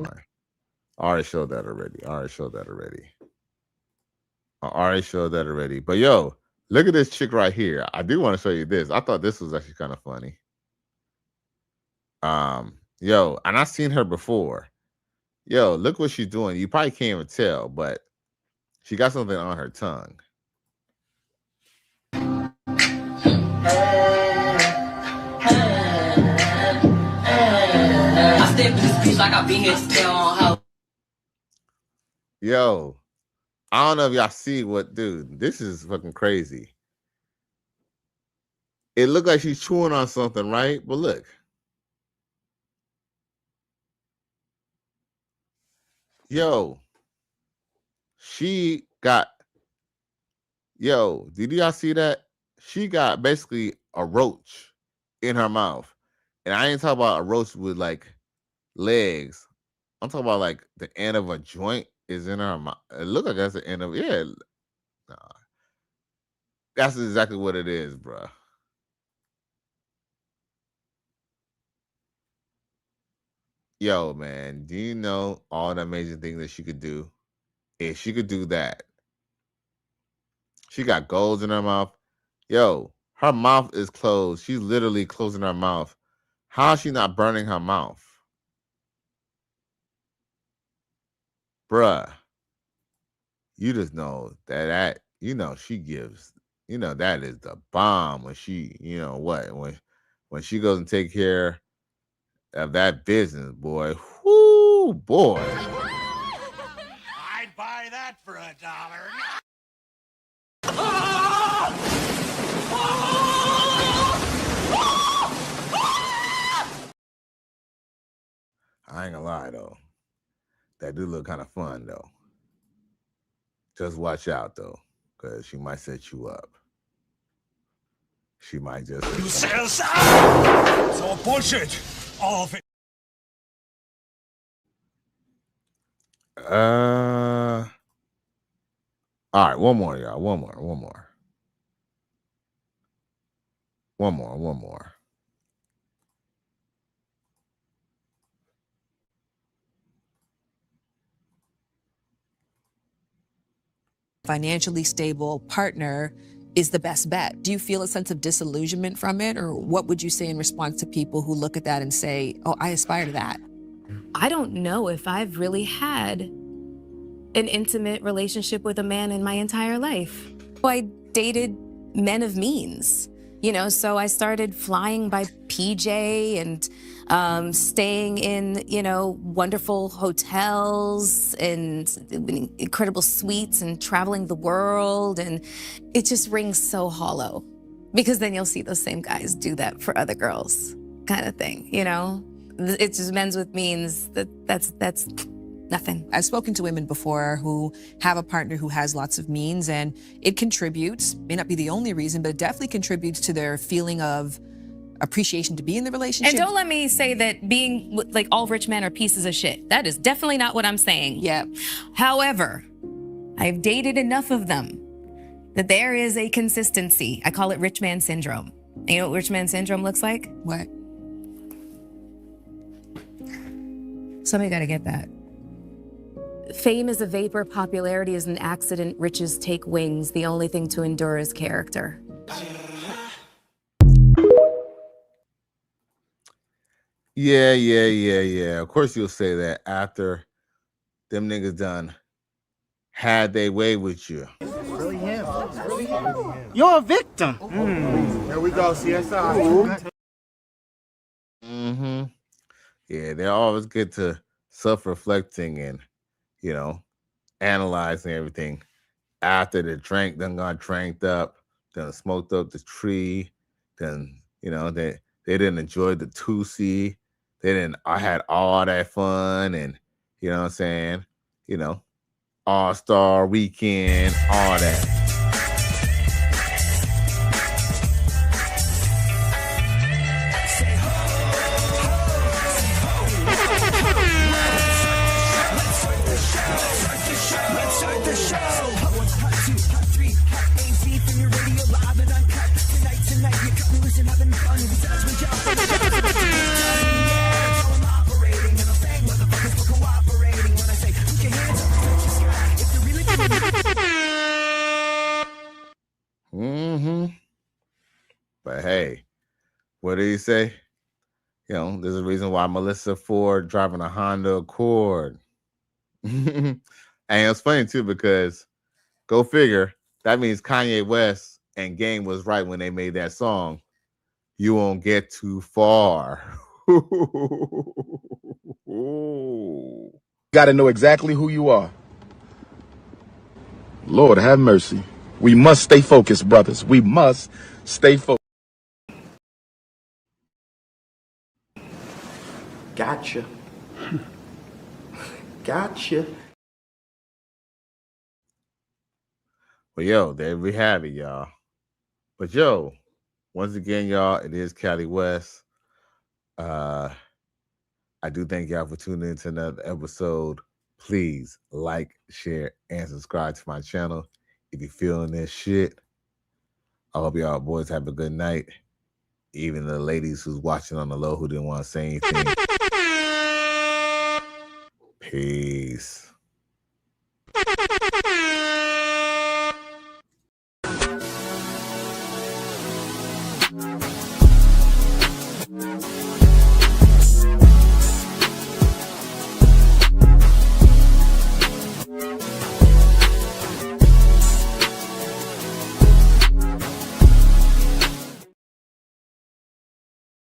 I already showed that already. I already showed that already. But yo, look at this chick right here. I do want to show you this. I thought this was actually kind of funny. Yo, and I've seen her before. Yo, look what she's doing. You probably can't even tell, but she got something on her tongue. I step in this bitch like I been here to tell on how. Yo, I don't know if y'all see what, dude. This is fucking crazy. It looked like she's chewing on something, right? But look. Yo, did y'all see that? She got basically a roach in her mouth. And I ain't talking about a roach with like legs. I'm talking about like the end of a joint is in her mouth. It look like that's the end of Nah, that's exactly what it is, bruh. Yo, man, do you know all the amazing things that she could do? If she could do that, she got goals in her mouth. Yo, her mouth is closed. She's literally closing her mouth. How is she not burning her mouth? Bruh, you just know that she gives, that is the bomb when she, when she goes and take care of that business, boy. Whoo, boy. I'd buy that for $1. I ain't gonna lie though. That do look kind of fun though. Just watch out though, because she might set you up. She might just. You sell some! It's all bullshit! All of it. All right, one more, y'all. One more. Financially stable partner is the best bet. Do you feel a sense of disillusionment from it? Or what would you say in response to people who look at that and say, oh, I aspire to that? I don't know if I've really had an intimate relationship with a man in my entire life. I dated men of means, so I started flying by PJ and staying in, wonderful hotels and incredible suites and traveling the world. And it just rings so hollow because then you'll see those same guys do that for other girls kind of thing, It's just men's with means that's nothing. I've spoken to women before who have a partner who has lots of means, and it contributes, may not be the only reason, but it definitely contributes to their feeling of appreciation to be in the relationship. And don't let me say that being like all rich men are pieces of shit. That is definitely not what I'm saying. Yeah. However, I've dated enough of them that there is a consistency. I call it rich man syndrome. You know what rich man syndrome looks like? What? Somebody got to get that. Fame is a vapor, popularity is an accident, riches take wings. The only thing to endure is character. Yeah. Of course you'll say that after them niggas done had they way with you. It's really him. You're a victim. There we go, CSI. Mm-hmm. Yeah, they're always good to self-reflecting and, analyzing everything after the drink done got dranked up, done smoked up the tree, then, they didn't enjoy the 2C. I had all that fun and, you know what I'm saying? All-Star weekend, all that. But hey, what did he say? There's a reason why Melissa Ford driving a Honda Accord. And it's funny too, because go figure, that means Kanye West and Game was right when they made that song. You won't get too far. Got to know exactly who you are. Lord have mercy. We must stay focused, brothers. We must stay focused. Gotcha. Gotcha. Well, yo, there we have it, y'all. But yo, Once again, y'all, it is Cali West. I do thank y'all for tuning into another episode. Please like, share, and subscribe to my channel if you're feeling this shit. I hope y'all boys have a good night. Even the ladies who's watching on the low who didn't want to say anything. Peace.